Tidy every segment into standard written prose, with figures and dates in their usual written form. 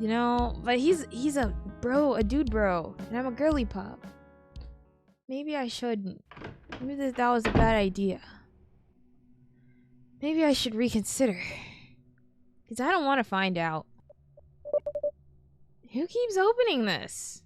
You know, but he's a bro, a dude bro, and I'm a girly pop. Maybe I shouldn't. Maybe that was a bad idea. Maybe I should reconsider. Because I don't want to find out. Who keeps opening this?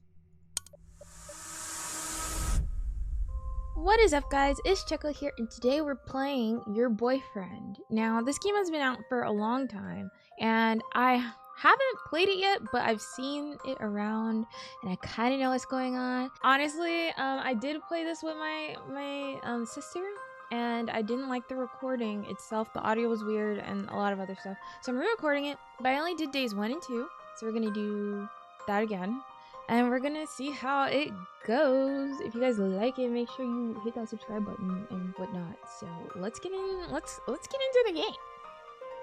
What is up, guys? It's Cheko here, and today we're playing Your Boyfriend. Now, this game has been out for a long time, and I haven't played it yet, but I've seen it around, and I kind of know what's going on. Honestly, I did play this with my sister, and I didn't like the recording itself. The audio was weird, and a lot of other stuff. So I'm re-recording it, but I only did days 1 and 2, so we're gonna do that again. And we're gonna see how it goes. If you guys like it, make sure you hit that subscribe button and whatnot. So let's get in. Let's get into the game.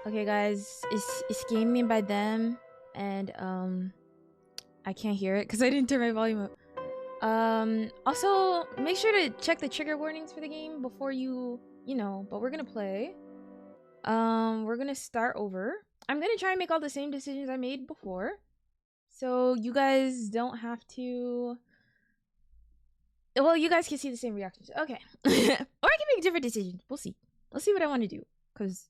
Okay, guys, it's game made by them, and I can't hear it because I didn't turn my volume up. Also, make sure to check the trigger warnings for the game before you know. But we're gonna play. We're gonna start over. I'm gonna try and make all the same decisions I made before, so you guys don't have to. Well, you guys can see the same reactions. Okay. Or I can make different decisions. We'll see. Let's see what I want to do. Cause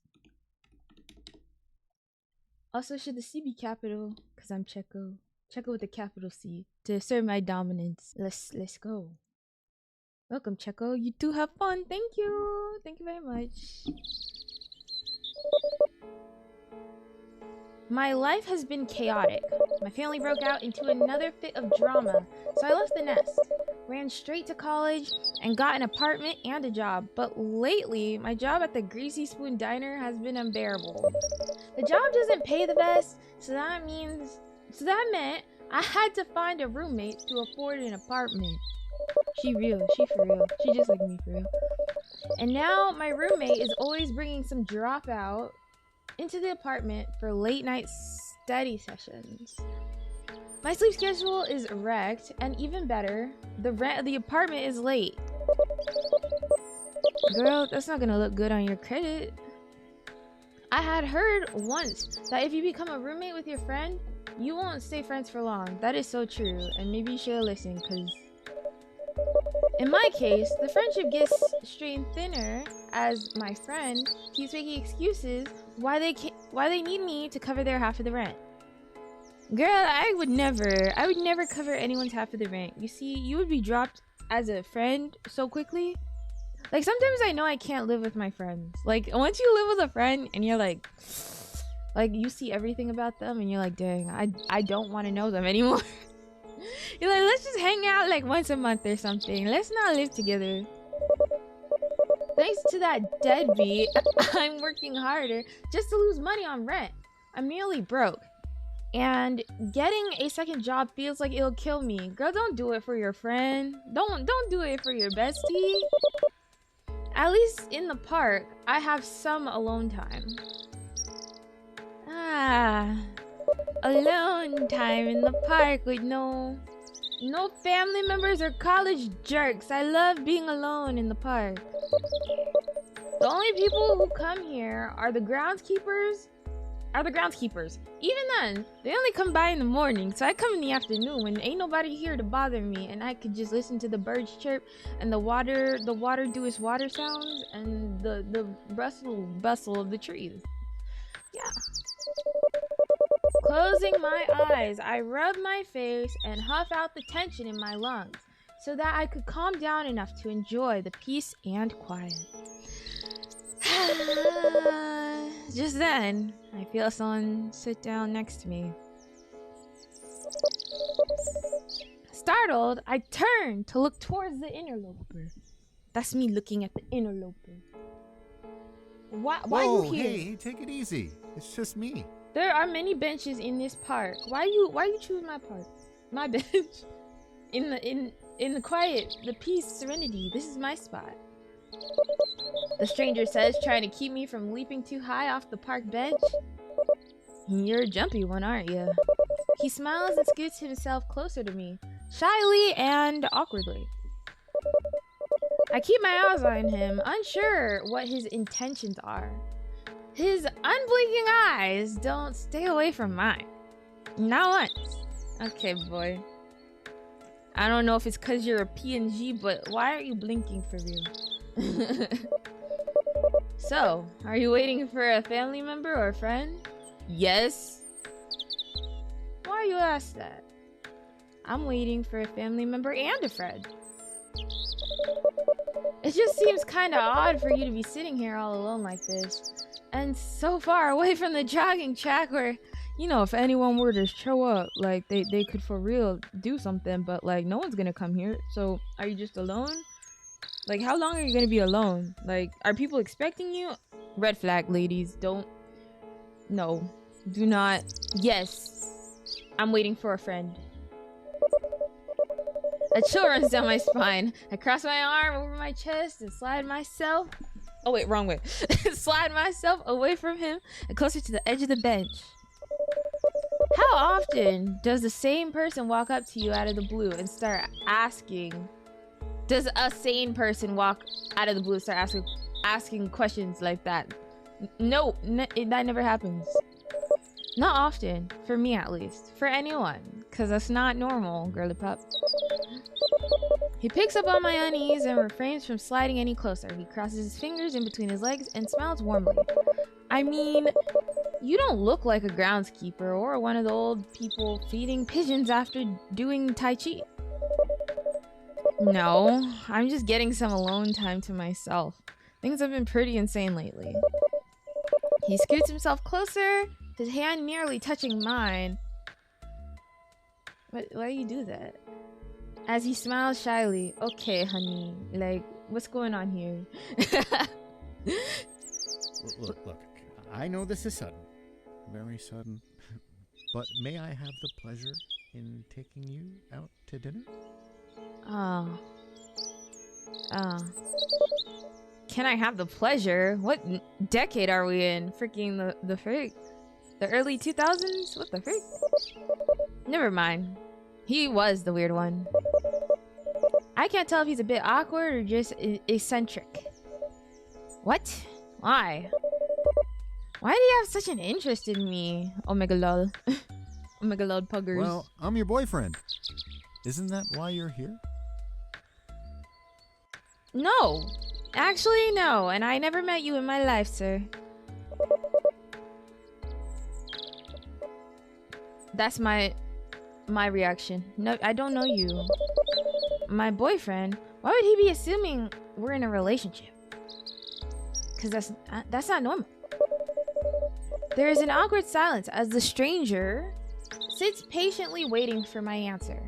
also, should the C be capital? Cause I'm Cheko. Cheko with a capital C to assert my dominance. Let's go. Welcome, Cheko. You do have fun. Thank you. Thank you very much. My life has been chaotic. My family broke out into another fit of drama, so I left the nest, ran straight to college, and got an apartment and a job. But lately, my job at the Greasy Spoon Diner has been unbearable. The job doesn't pay the best, so that meant I had to find a roommate to afford an apartment. She for real. She just like me for real. And now my roommate is always bringing some dropout into the apartment for late night study sessions. My sleep schedule is wrecked, and even better, the rent of the apartment is late. Girl, that's not gonna look good on your credit. I had heard once that if you become a roommate with your friend, you won't stay friends for long. That is so true, and maybe you should listen, because in my case, the friendship gets strained thinner as my friend keeps making excuses why they need me to cover their half of the rent. Girl, I would never cover anyone's half of the rent. You see, you would be dropped as a friend so quickly. Like, sometimes I know I can't live with my friends. Like, once you live with a friend and you're like you see everything about them and you're like, dang, I don't want to know them anymore. You're like, let's just hang out like once a month or something. Let's not live together. Thanks to that deadbeat, I'm working harder just to lose money on rent. I'm nearly broke. And getting a second job feels like it'll kill me. Girl, don't do it for your friend. Don't do it for your bestie. At least in the park, I have some alone time. Alone time in the park with no family members or college jerks. I love being alone in the park. The only people who come here are the groundskeepers. Even then, they only come by in the morning, so I come in the afternoon when ain't nobody here to bother me, and I could just listen to the birds chirp and the water do its water sounds and the bustle of the trees. Yeah. Closing my eyes, I rub my face and huff out the tension in my lungs so that I could calm down enough to enjoy the peace and quiet. Just then, I feel someone sit down next to me. Startled, I turn to look towards the interloper. That's me looking at the interloper. Why are you here? Hey, take it easy. It's just me. There are many benches in this park. Why you choose my park? My bench? In the quiet, the peace, serenity. This is my spot. The stranger says, trying to keep me from leaping too high off the park bench. You're a jumpy one, aren't you? He smiles and scoots himself closer to me, shyly and awkwardly. I keep my eyes on him, unsure what his intentions are. His unblinking eyes don't stay away from mine. Not once. Okay, boy. I don't know if it's because you're a PNG, but why are you blinking for real? So, are you waiting for a family member or a friend? Yes. Why you ask that? I'm waiting for a family member and a friend. It just seems kind of odd for you to be sitting here all alone like this. And so far away from the jogging track where, you know, if anyone were to show up, like, they could for real do something, but, like, no one's gonna come here. So, are you just alone? Like, how long are you gonna be alone? Like, are people expecting you? Red flag, ladies. Don't. No. Do not. Yes. I'm waiting for a friend. A chill runs down my spine. I cross my arm over my chest and slide myself. Oh, wait, wrong way. Slide myself away from him and closer to the edge of the bench. How often does the same person walk up to you out of the blue and start asking? Does a sane person walk out of the blue and start asking questions like that? No, that never happens. Not often, for me at least. For anyone, because that's not normal, girly pup. He picks up on my unease and refrains from sliding any closer. He crosses his fingers in between his legs and smiles warmly. I mean, you don't look like a groundskeeper or one of the old people feeding pigeons after doing Tai Chi. No, I'm just getting some alone time to myself. Things have been pretty insane lately. He scoots himself closer, his hand nearly touching mine. Why do you do that? As he smiles shyly. Okay, honey. Like, what's going on here? Look. I know this is sudden. Very sudden. But may I have the pleasure in taking you out to dinner? Can I have the pleasure? What decade are we in? Freaking the freak? The early 2000s? What the freak? Never mind. He was the weird one. I can't tell if he's a bit awkward or just eccentric. What? Why? Why do you have such an interest in me? Omega lol. Omega lol puggers. Well, I'm your boyfriend. Isn't that why you're here? No. Actually, no. And I never met you in my life, sir. That's my reaction. No, I don't know you. My boyfriend? Why would he be assuming we're in a relationship? Because that's not normal. There is an awkward silence as the stranger sits patiently waiting for my answer.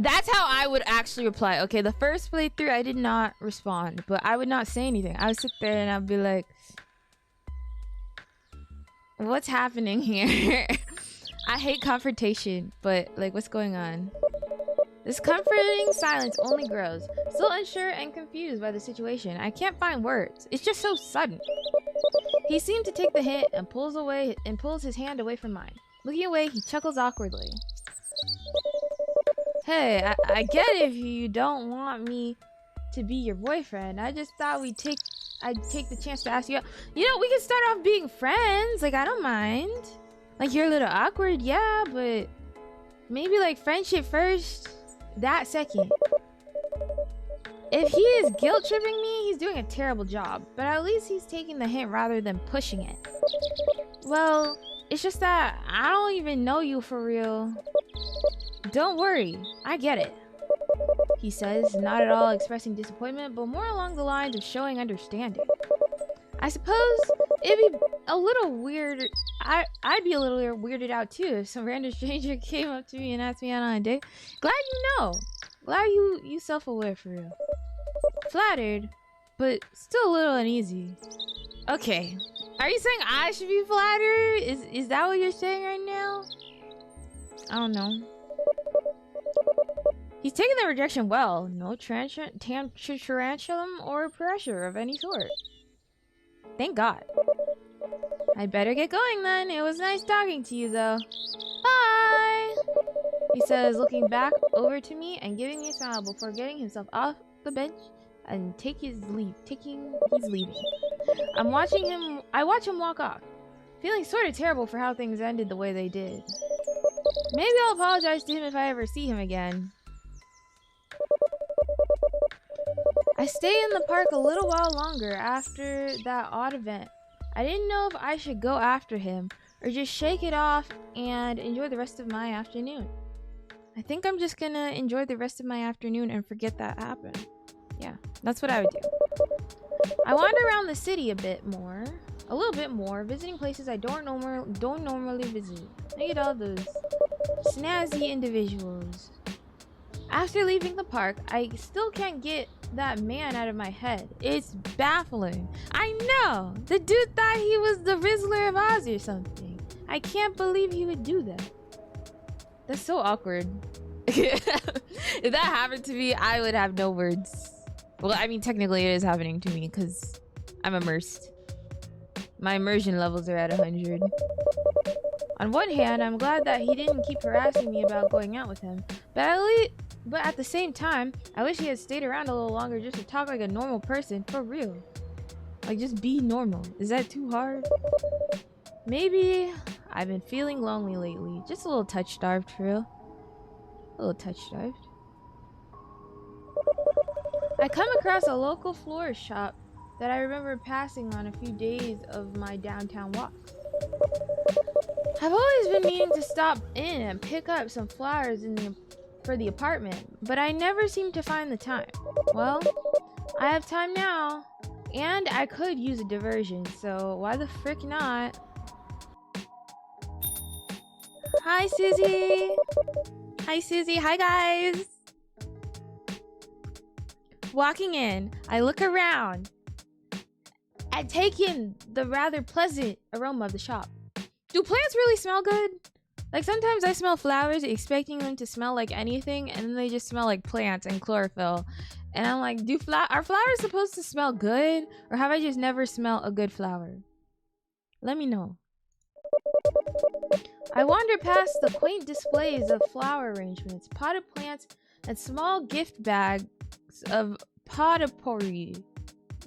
That's how I would actually reply. Okay, the first playthrough I did not respond, but I would not say anything. I would sit there and I'd be like, what's happening here? I hate confrontation, but like, what's going on? This comforting silence only grows. Still unsure and confused by the situation, I can't find words. It's just so sudden. He seemed to take the hint and pulls his hand away from mine. Looking away, he chuckles awkwardly. Hey, I get if you don't want me to be your boyfriend. I just thought I'd take the chance to ask you out. You know, we can start off being friends. Like, I don't mind. Like, you're a little awkward, yeah, but maybe like friendship first, that second. If he is guilt tripping me, he's doing a terrible job. But at least he's taking the hint rather than pushing it. Well, it's just that I don't even know you for real. Don't worry, I get it. He says, not at all expressing disappointment, but more along the lines of showing understanding. I suppose it'd be a little weird. I'd be a little weirded out too if some random stranger came up to me and asked me out on a date. Glad you know. Glad you self-aware for real. Flattered, but still a little uneasy. Okay, are you saying I should be flattered? Is that what you're saying right now? I don't know. He's taking the rejection well. No tarantrum or pressure of any sort. Thank God. I'd better get going then. It was nice talking to you though. Bye! He says, looking back over to me and giving me a smile before getting himself off the bench and he's leaving. I watch him walk off, feeling sort of terrible for how things ended the way they did. Maybe I'll apologize to him if I ever see him again. I stay in the park a little while longer after that odd event. I didn't know if I should go after him or just shake it off and enjoy the rest of my afternoon. I think I'm just gonna enjoy the rest of my afternoon and forget that happened. Yeah, that's what I would do. I wander around the city a little bit more, visiting places I don't normally visit. Look at all those snazzy individuals. After leaving the park, I still can't get that man out of my head. It's baffling. I know! The dude thought he was the Rizzler of Oz or something. I can't believe he would do that. That's so awkward. If that happened to me, I would have no words. Well, I mean, technically it is happening to me because I'm immersed. My immersion levels are at 100. On one hand, I'm glad that he didn't keep harassing me about going out with him, but at the same time, I wish he had stayed around a little longer just to talk like a normal person, for real. Like, just be normal. Is that too hard? Maybe I've been feeling lonely lately. Just a little touch-starved, for real. A little touch-starved. I come across a local florist shop that I remember passing on a few days of my downtown walks. I've always been meaning to stop in and pick up some flowers for the apartment, but I never seem to find the time. Well, I have time now, and I could use a diversion, so why the frick not? Hi, Susie! Hi, Susie! Hi, guys! Walking in, I look around and take in the rather pleasant aroma of the shop. Do plants really smell good? Like, sometimes I smell flowers expecting them to smell like anything, and then they just smell like plants and chlorophyll. And I'm like, are flowers supposed to smell good? Or have I just never smelled a good flower? Let me know. I wander past the quaint displays of flower arrangements, potted plants, and small gift bags of potpourri.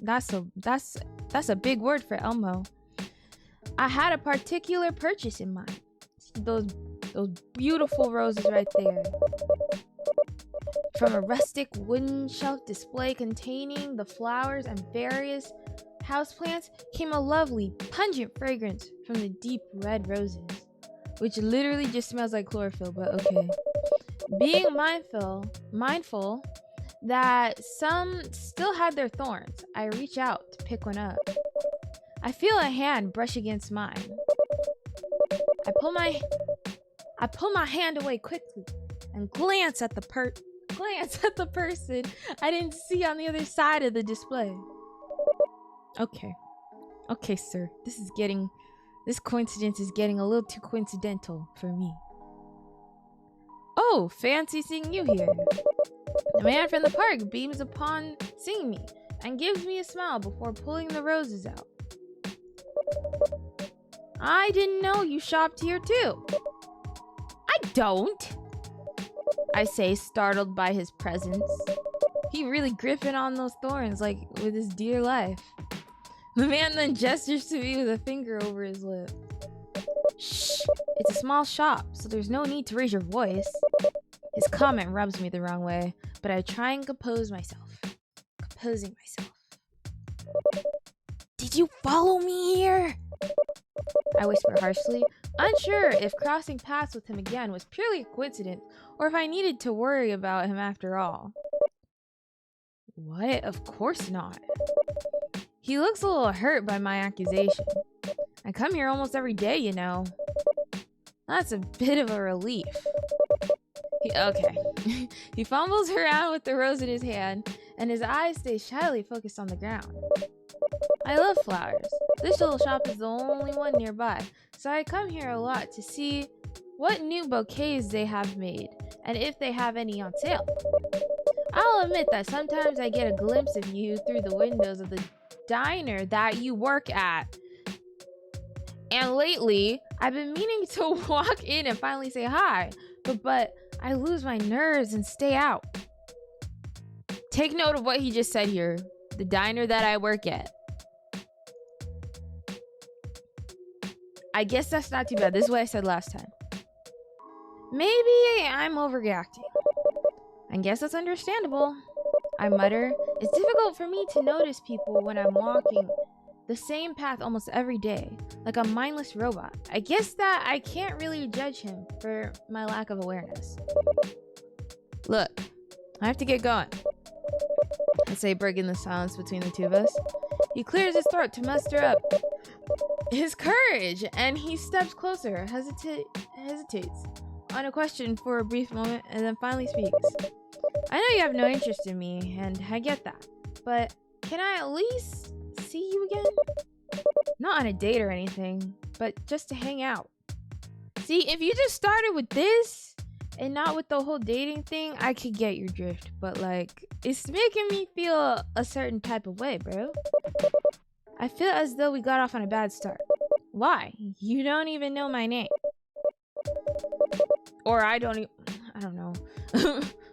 That's a big word for Elmo. I had a particular purchase in mind. Those beautiful roses right there. From a rustic wooden shelf display containing the flowers and various houseplants came a lovely, pungent fragrance from the deep red roses, which literally just smells like chlorophyll, but okay. Being mindful that some still had their thorns, I reach out to pick one up. I feel a hand brush against mine. I pull my hand away quickly and glance at the person I didn't see on the other side of the display. Okay, sir. This coincidence is getting a little too coincidental for me. Oh, fancy seeing you here. The man from the park beams upon seeing me and gives me a smile before pulling the roses out. I didn't know you shopped here too. I don't, I say, startled by his presence. He really gripping on those thorns like with his dear life. The man then gestures to me with a finger over his lip. Shh, it's a small shop, so there's no need to raise your voice. His comment rubs me the wrong way, but I try and compose myself. Composing myself. Did you follow me here? I whisper harshly, unsure if crossing paths with him again was purely a coincidence or if I needed to worry about him after all. What? Of course not. He looks a little hurt by my accusation. I come here almost every day, you know. That's a bit of a relief. He fumbles around with the rose in his hand, and his eyes stay shyly focused on the ground. I love flowers. This little shop is the only one nearby, so I come here a lot to see what new bouquets they have made, and if they have any on sale. I'll admit that sometimes I get a glimpse of you through the windows of the diner that you work at. And lately, I've been meaning to walk in and finally say hi, but I lose my nerves and stay out. Take note of what he just said here. The diner that I work at. I guess that's not too bad. This is what I said last time. Maybe I'm overreacting. I guess that's understandable. I mutter. It's difficult for me to notice people when I'm walking the same path almost every day, like a mindless robot. I guess that I can't really judge him for my lack of awareness. Look, I have to get going, I say, breaking the silence between the two of us. He clears his throat to muster up his courage, and he steps closer, hesitates on a question for a brief moment, and then finally speaks. I know you have no interest in me, and I get that, but can I at least see you again? Not on a date or anything, but just to hang out. See, if you just started with this and not with the whole dating thing, I could get your drift, but like, it's making me feel a certain type of way, bro. I feel as though we got off on a bad start. Why? You don't even know my name. Or I don't know.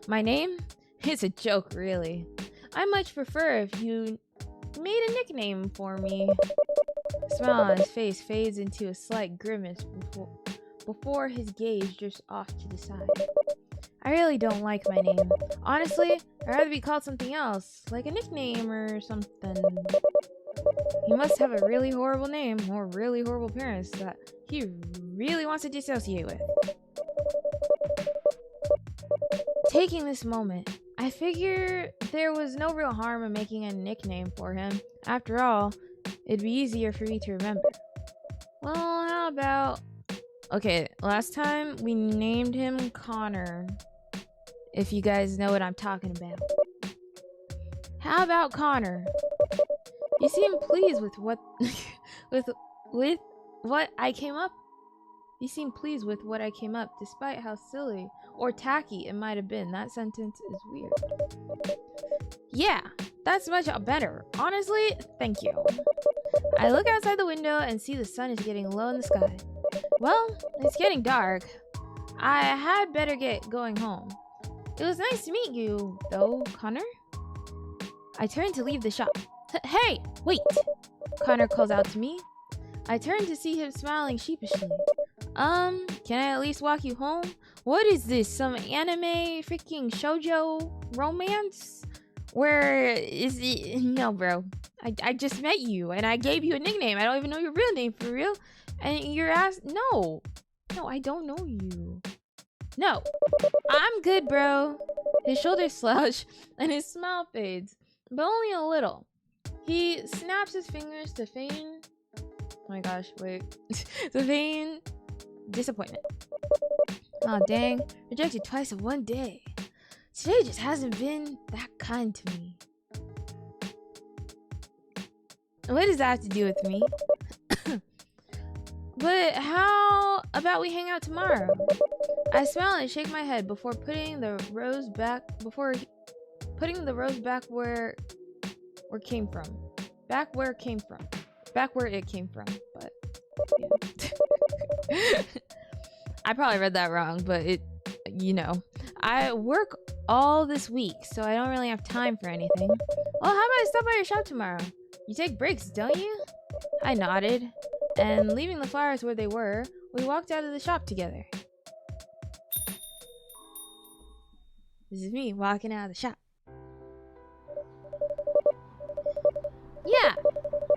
My name? It's a joke, really. I much prefer if you made a nickname for me. The smile on his face fades into a slight grimace before his gaze drifts off to the side. I really don't like my name. Honestly, I'd rather be called something else, like a nickname or something. He must have a really horrible name or really horrible parents that he really wants to dissociate with. Taking this moment, I figure there was no real harm in making a nickname for him. After all, it'd be easier for me to remember. Well, how about... Okay, last time we named him Connor. If you guys know what I'm talking about. How about Connor? You seem pleased with what with what I came up. You seem pleased with what I came up, despite how silly or tacky it might have been. That sentence is weird. Yeah, that's much better. Honestly, thank you. I look outside the window and see the sun is getting low in the sky. Well, it's getting dark. I had better get going home. It was nice to meet you, though, Connor. I turn to leave the shop. Hey, wait! Connor calls out to me. I turn to see him smiling sheepishly. Can I at least walk you home? What is this, some anime freaking shoujo romance? Where is it? No, bro. I just met you, and I gave you a nickname. I don't even know your real name, for real. And you're no. No, I don't know you. No. I'm good, bro. His shoulders slouch, and his smile fades. But only a little. He snaps his fingers to feign... Oh my gosh, wait. To feign disappointment. Aw, dang. Rejected twice in one day. Today just hasn't been that kind to me. What does that have to do with me? But how about we hang out tomorrow? I smile and shake my head before putting the rose back where it came from. Back where it came from. But yeah. I probably read that wrong, but I work all this week, so I don't really have time for anything. Well, how about I stop by your shop tomorrow? You take breaks, don't you? I nodded, and leaving the flowers where they were, we walked out of the shop together. This is me walking out of the shop. Yeah,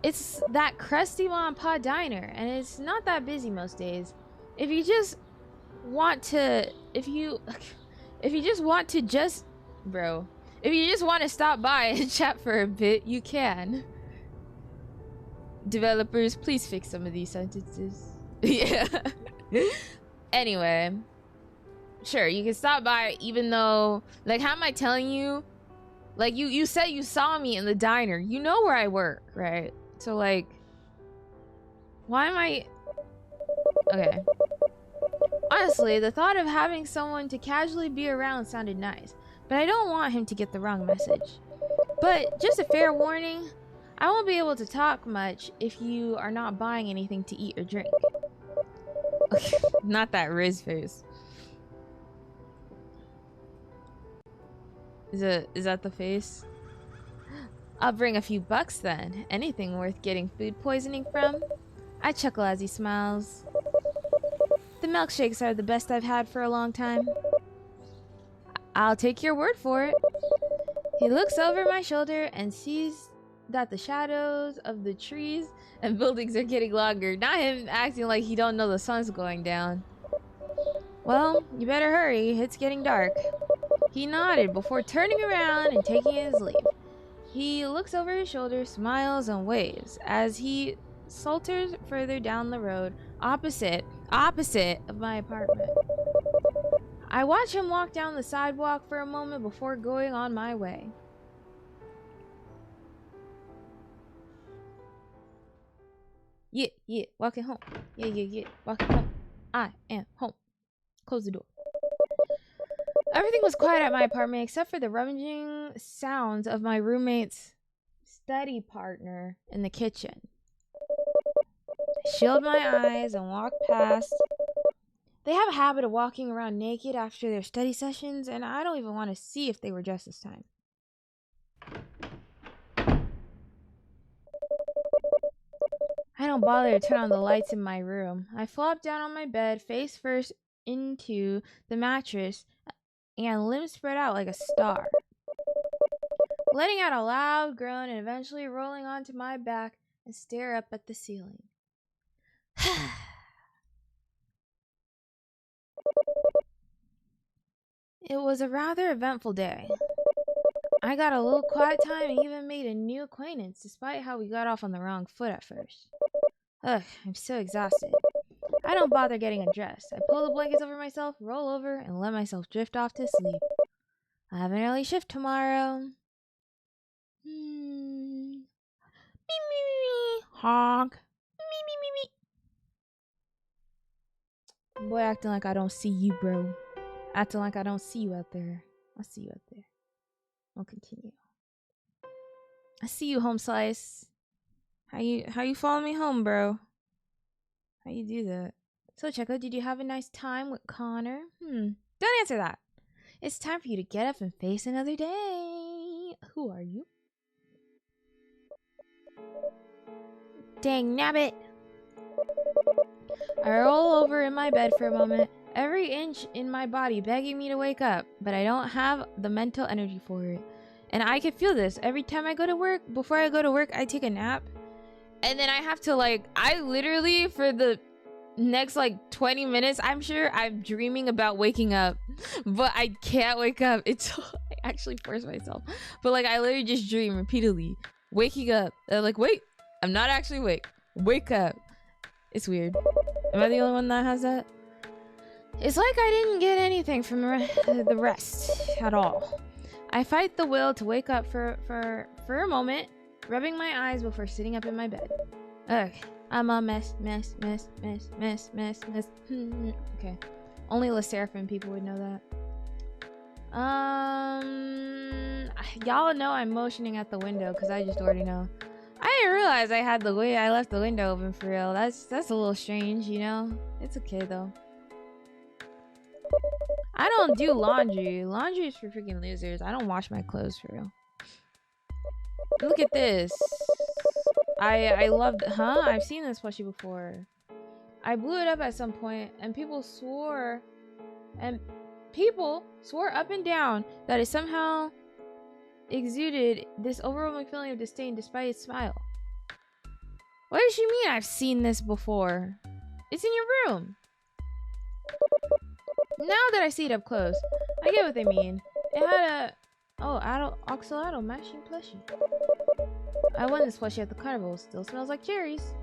it's that crusty mom and pop diner, and it's not that busy most days. If you just want to stop by and chat for a bit, you can. Developers, please fix some of these sentences. Yeah. Anyway, sure, you can stop by, even though, like, how am I telling you? Like, you said you saw me in the diner. You know where I work, right? So, like, why am I... Okay. Honestly, the thought of having someone to casually be around sounded nice, but I don't want him to get the wrong message. But just a fair warning, I won't be able to talk much if you are not buying anything to eat or drink. Okay, not that Riz face. Is that the face? I'll bring a few bucks then. Anything worth getting food poisoning from? I chuckle as he smiles. The milkshakes are the best I've had for a long time. I'll take your word for it. He looks over my shoulder and sees that the shadows of the trees and buildings are getting longer. Not him acting like he don't know the sun's going down. Well, you better hurry. It's getting dark. He nodded before turning around and taking his leave. He looks over his shoulder, smiles, and waves as he saunters further down the road opposite of my apartment. I watch him walk down the sidewalk for a moment before going on my way. Yeah, walking home. Yeah, walking home. I am home. Close the door. Everything was quiet at my apartment except for the rummaging sounds of my roommate's study partner in the kitchen. I shield my eyes and walk past. They have a habit of walking around naked after their study sessions, and I don't even want to see if they were dressed this time. I don't bother to turn on the lights in my room. I flop down on my bed, face first into the mattress, and limbs spread out like a star. Letting out a loud groan and eventually rolling onto my back and stare up at the ceiling. It was a rather eventful day. I got a little quiet time and even made a new acquaintance despite how we got off on the wrong foot at first. Ugh, I'm so exhausted. I don't bother getting undressed. I pull the blankets over myself, roll over, and let myself drift off to sleep. I have an early shift tomorrow. Me. Honk. Me. Boy acting like I don't see you, bro. Acting like I don't see you out there. I see you out there. I'll continue. I see you, home slice. How you follow me home, bro? How you do that? So, Cheko, did you have a nice time with Connor? Don't answer that. It's time for you to get up and face another day. Who are you? Dang nabbit. I roll over in my bed for a moment, every inch in my body begging me to wake up, but I don't have the mental energy for it. And I can feel this every time I go to work. Before I go to work, I take a nap. And then I have to I literally, for the next 20 minutes, I'm sure I'm dreaming about waking up. But I can't wake up. I actually force myself. But I literally just dream repeatedly. Waking up. Wait, I'm not actually awake. Wake up. It's weird. Am I the only one that has that? It's like I didn't get anything from the rest at all. I fight the will to wake up for a moment, rubbing my eyes before sitting up in my bed. Ugh, I'm a mess. Okay. Only Le Seraphim people would know that. Y'all know I'm motioning at the window because I just already know. I didn't realize I left the window open for real. That's a little strange, you know? It's okay though. I don't do laundry. Laundry is for freaking losers. I don't wash my clothes for real. Look at this. I loved, I've seen this plushie before. I blew it up at some point and people swore up and down that it somehow exuded this overwhelming feeling of disdain despite its smile. What does she mean I've seen this before? It's in your room. Now that I see it up close, I get what they mean. It had oxalato matching plushie. I won this plushie at the carnival. Still smells like cherries.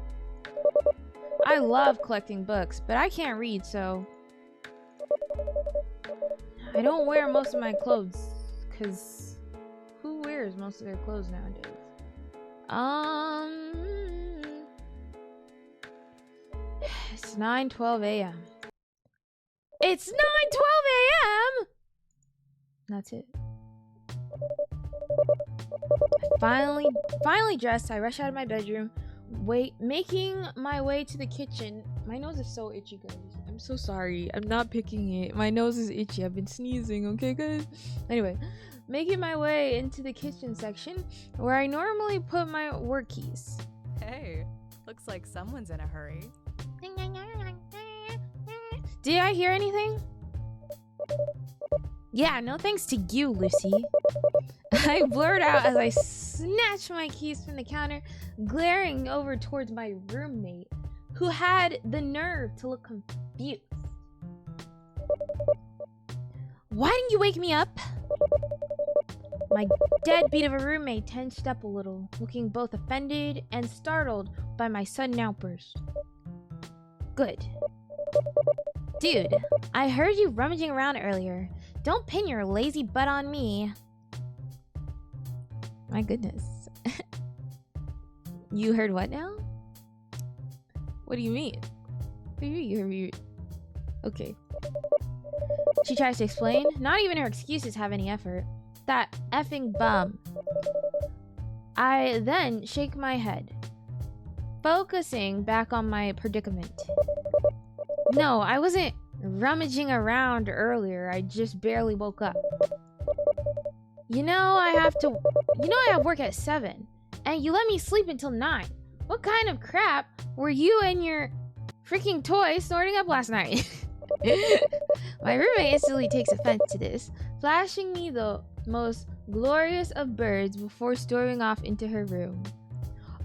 I love collecting books, but I can't read, so I don't wear most of my clothes, because who wears most of their clothes nowadays? It's 9:12 a.m. It's 9:12 a.m. That's it. Finally dressed, I rush out of my bedroom, making my way to the kitchen. My nose is so itchy, guys. I'm so sorry. I'm not picking it. My nose is itchy. I've been sneezing, okay, guys? Anyway, making my way into the kitchen section where I normally put my work keys. Hey, Looks like someone's in a hurry. Did I hear anything? Yeah, no thanks to you, Lucy. I blurred out as I snatched my keys from the counter, glaring over towards my roommate, who had the nerve to look confused. Why didn't you wake me up? My deadbeat of a roommate tensed up a little, looking both offended and startled by my sudden outburst. Good. Dude, I heard you rummaging around earlier. Don't pin your lazy butt on me. My goodness. You heard what now? What do you mean? What do you mean you heard me? Okay. She tries to explain. Not even her excuses have any effort. That effing bum. I then shake my head, focusing back on my predicament. No, I wasn't rummaging around earlier. I just barely woke up. You know I have work at 7, and you let me sleep until 9. What kind of crap were you and your freaking toy sorting up last night? My roommate instantly takes offense to this, flashing me the most glorious of birds before storming off into her room.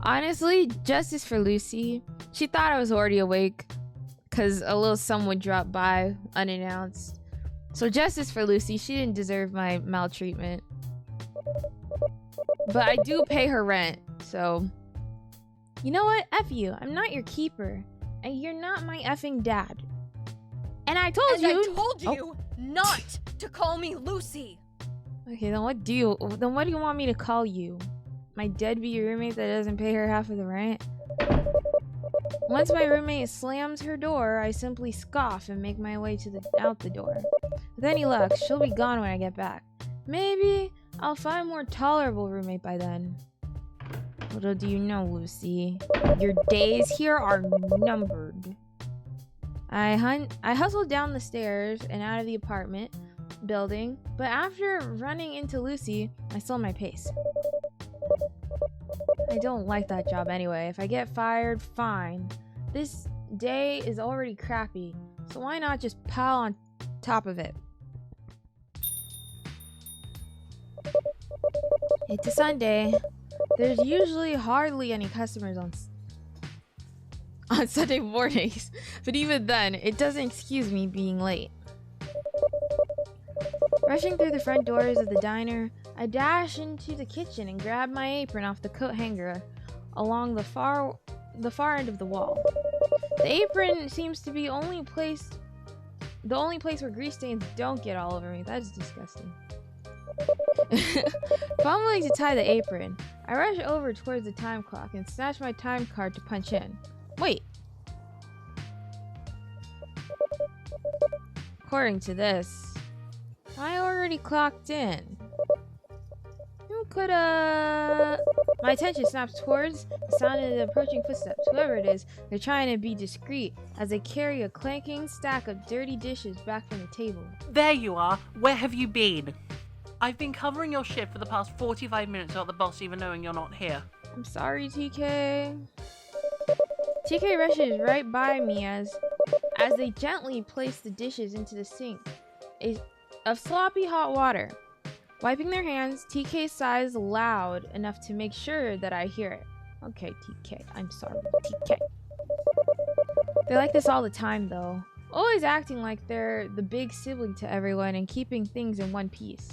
Honestly, justice for Lucy. She thought I was already awake, because a little someone dropped by unannounced. So justice for Lucy, she didn't deserve my maltreatment. But I do pay her rent, so... You know what? F you. I'm not your keeper. And you're not my effing dad. And I told you not to call me Lucy. Okay, then what do you want me to call you? My deadbeat roommate that doesn't pay her half of the rent? Once my roommate slams her door, I simply scoff and make my way out the door. With any luck, she'll be gone when I get back. Maybe I'll find a more tolerable roommate by then. Little do you know, Lucy, your days here are numbered. I hustled down the stairs and out of the apartment building, but after running into Lucy, I slowed my pace. I don't like that job anyway. If I get fired, fine. This day is already crappy, so why not just pile on top of it? It's a Sunday. There's usually hardly any customers on Sunday mornings, but even then, it doesn't excuse me being late. Rushing through the front doors of the diner, I dash into the kitchen and grab my apron off the coat hanger along the far end of the wall. The apron seems to be the only place where grease stains don't get all over me. That's disgusting. Fumbling to tie the apron, I rush over towards the time clock and snatch my time card to punch in. Wait. According to this, I already clocked in. Who could My attention snaps towards the sound of the approaching footsteps. Whoever it is, they're trying to be discreet as they carry a clanking stack of dirty dishes back from the table. There you are. Where have you been? I've been covering your shift for the past 45 minutes without the boss even knowing you're not here. I'm sorry, TK. TK rushes right by me as they gently place the dishes into the sink of sloppy hot water. Wiping their hands, TK sighs loud enough to make sure that I hear it. Okay, TK. I'm sorry, TK. They're like this all the time, though. Always acting like they're the big sibling to everyone and keeping things in one piece.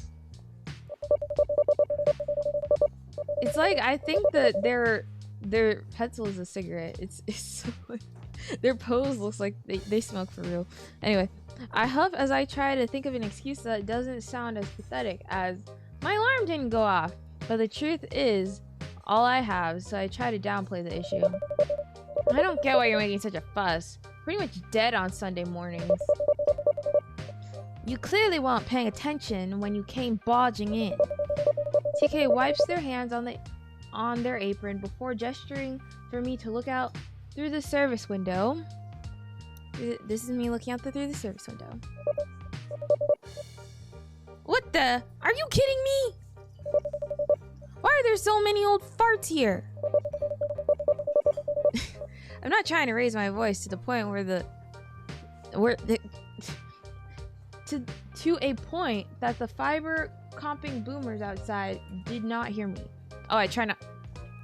It's like, I think that their pencil is a cigarette. It's so like, their pose looks like they smoke for real. Anyway, I huff as I try to think of an excuse that doesn't sound as pathetic as my alarm didn't go off. But the truth is all I have, so I try to downplay the issue. I don't get why you're making such a fuss. Pretty much dead on Sunday mornings. You clearly weren't paying attention when you came barging in. TK wipes their hands on their apron before gesturing for me to look out through the service window. This is me looking out through the service window. What the? Are you kidding me? Why are there so many old farts here? I'm not trying to raise my voice to the point to a point that the fiber comping boomers outside did not hear me. Oh, I try not.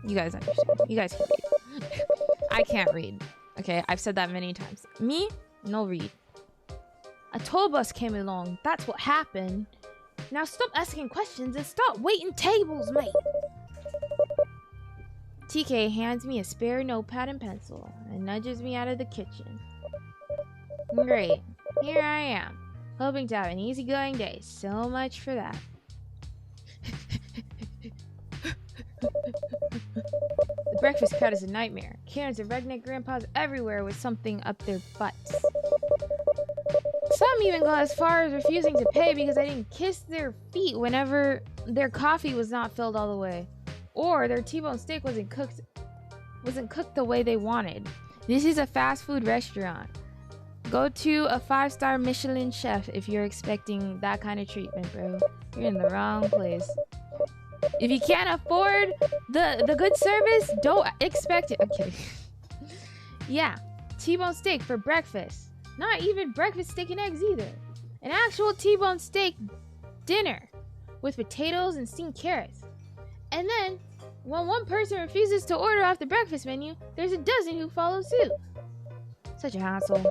You guys understand. You guys can read. I can't read. Okay, I've said that many times. Me, no read. A tour bus came along. That's what happened. Now stop asking questions and stop waiting tables, mate. TK hands me a spare notepad and pencil and nudges me out of the kitchen. Great. Here I am, hoping to have an easygoing day. So much for that. The breakfast crowd is a nightmare. Karens and redneck grandpas everywhere with something up their butts. Some even go as far as refusing to pay because I didn't kiss their feet whenever their coffee was not filled all the way, or their T-bone steak wasn't cooked the way they wanted. This is a fast food restaurant. Go to a 5-star Michelin chef if you're expecting that kind of treatment, bro. You're in the wrong place. If you can't afford the good service, don't expect it. Okay. Yeah, T-bone steak for breakfast. Not even breakfast steak and eggs either. An actual T-bone steak dinner with potatoes and steamed carrots. And then, when one person refuses to order off the breakfast menu, there's a dozen who follow suit. Such a hassle.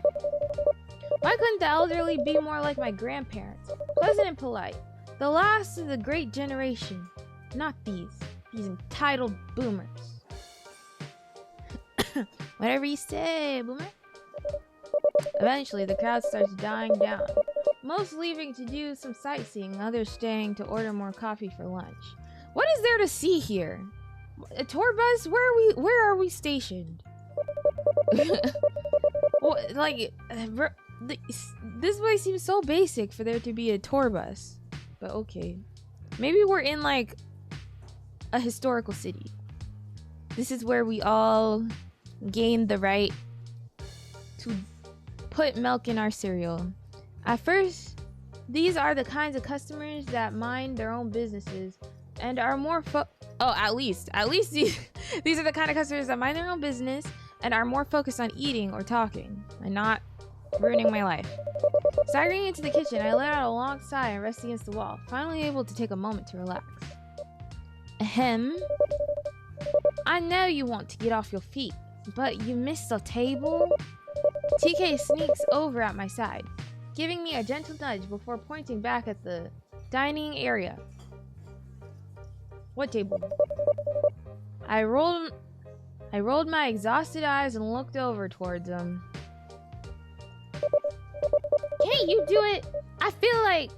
Why couldn't the elderly be more like my grandparents? Pleasant and polite. The last of the great generation. Not these entitled boomers. Whatever you say, boomer. Eventually, the crowd starts dying down. Most leaving to do some sightseeing, others staying to order more coffee for lunch. What is there to see here? A tour bus? Where are we stationed? Well, like, this place seems so basic for there to be a tour bus. But okay. Maybe we're in, like, a historical city. This is where we all gained the right to put milk in our cereal. At first, these are the kinds of customers that mind their own businesses and are more at least these are the kind of customers that mind their own business and are more focused on eating or talking and not ruining my life. Staggering into the kitchen, I let out a long sigh and rest against the wall, finally able to take a moment to relax. Ahem. I know you want to get off your feet, but you missed the table? TK sneaks over at my side, giving me a gentle nudge before pointing back at the dining area. What table? I rolled my exhausted eyes and looked over towards them. Can't you do it? I feel like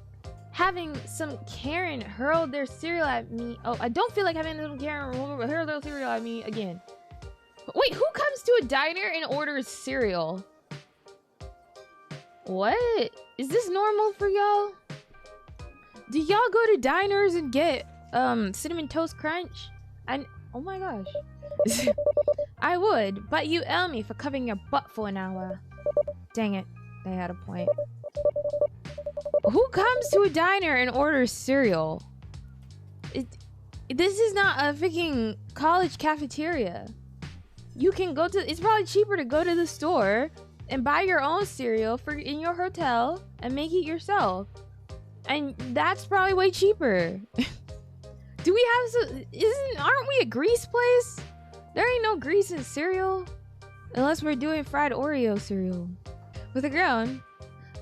having some Karen hurl their cereal at me. Oh, I don't feel like having a little Karen hurl their cereal at me again. Wait, who comes to a diner and orders cereal? What? Is this normal for y'all? Do y'all go to diners and get Cinnamon Toast Crunch? Oh my gosh. I would, but you owe me for covering your butt for an hour. Dang it, they had a point. Who comes to a diner and orders cereal? This is not a freaking college cafeteria. You can go to, it's probably cheaper to go to the store and buy your own cereal in your hotel and make it yourself. And that's probably way cheaper. Do we have aren't we a grease place? There ain't no grease in cereal. Unless we're doing fried Oreo cereal. With a groan,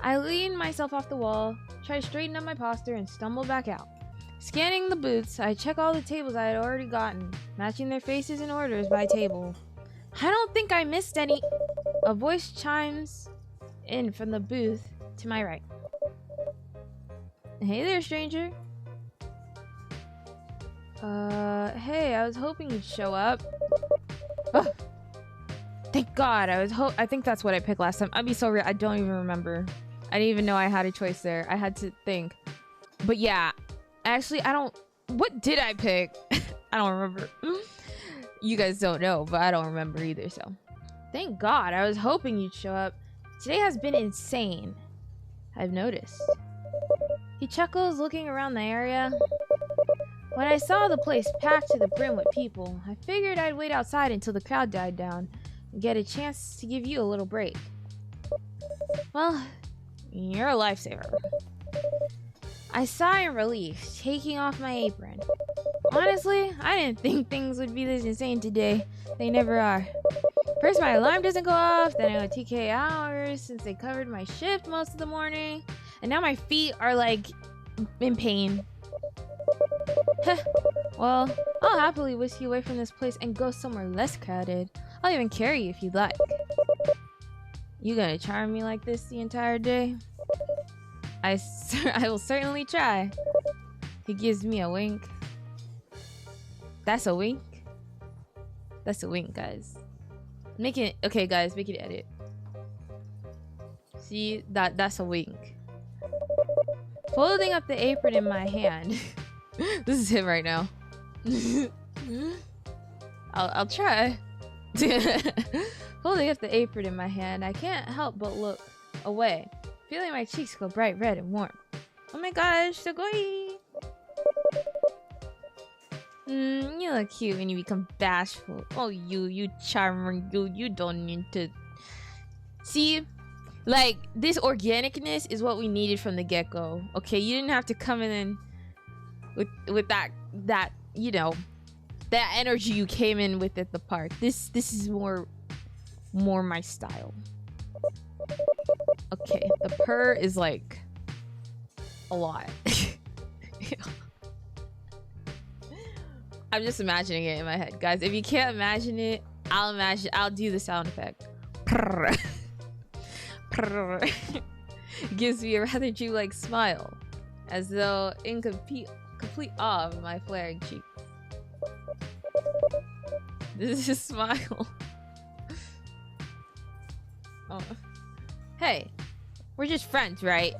I lean myself off the wall, try to straighten up my posture, and stumble back out. Scanning the booths, I check all the tables I had already gotten, matching their faces and orders by table. I don't think I missed any. A voice chimes in from the booth to my right. Hey there, stranger. Hey, I was hoping you'd show up. Ugh. Thank God, I think that's what I picked last time. I'd be so real, I don't even remember. I didn't even know I had a choice there. I had to think. But yeah, actually, what did I pick? I don't remember. You guys don't know, but I don't remember either, so. Thank God, I was hoping you'd show up. Today has been insane. I've noticed. He chuckles, looking around the area. When I saw the place packed to the brim with people, I figured I'd wait outside until the crowd died down get a chance to give you a little break. Well, you're a lifesaver. I sigh in relief, taking off my apron. Honestly, I didn't think things would be this insane today. They never are. First, my alarm doesn't go off, then I go TK hours since they covered my shift most of the morning, and now my feet are like in pain. Well, I'll happily whisk you away from this place and go somewhere less crowded. I'll even carry you if you'd like. You gonna charm me like this the entire day? I will certainly try. He gives me a wink. That's a wink? That's a wink, guys. Make it, okay guys, make it edit. See, that's a wink. Folding up the apron in my hand. This is him right now. I'll try. Holding up the apron in my hand, I can't help but look away, feeling my cheeks go bright red and warm. Oh my gosh, sugoi! You look cute when you become bashful. Oh, you charming, you don't need to... See, like, this organicness is what we needed from the get-go. Okay, you didn't have to come in with that, you know, that energy you came in with at the park. This is more my style. Okay, the purr is like a lot. I'm just imagining it in my head, guys. If you can't imagine it, I'll do the sound effect. Purr. Purr. It gives me a rather dreamlike smile, as though in complete awe of my flaring cheeks. This is a smile. Oh. Hey, we're just friends, right?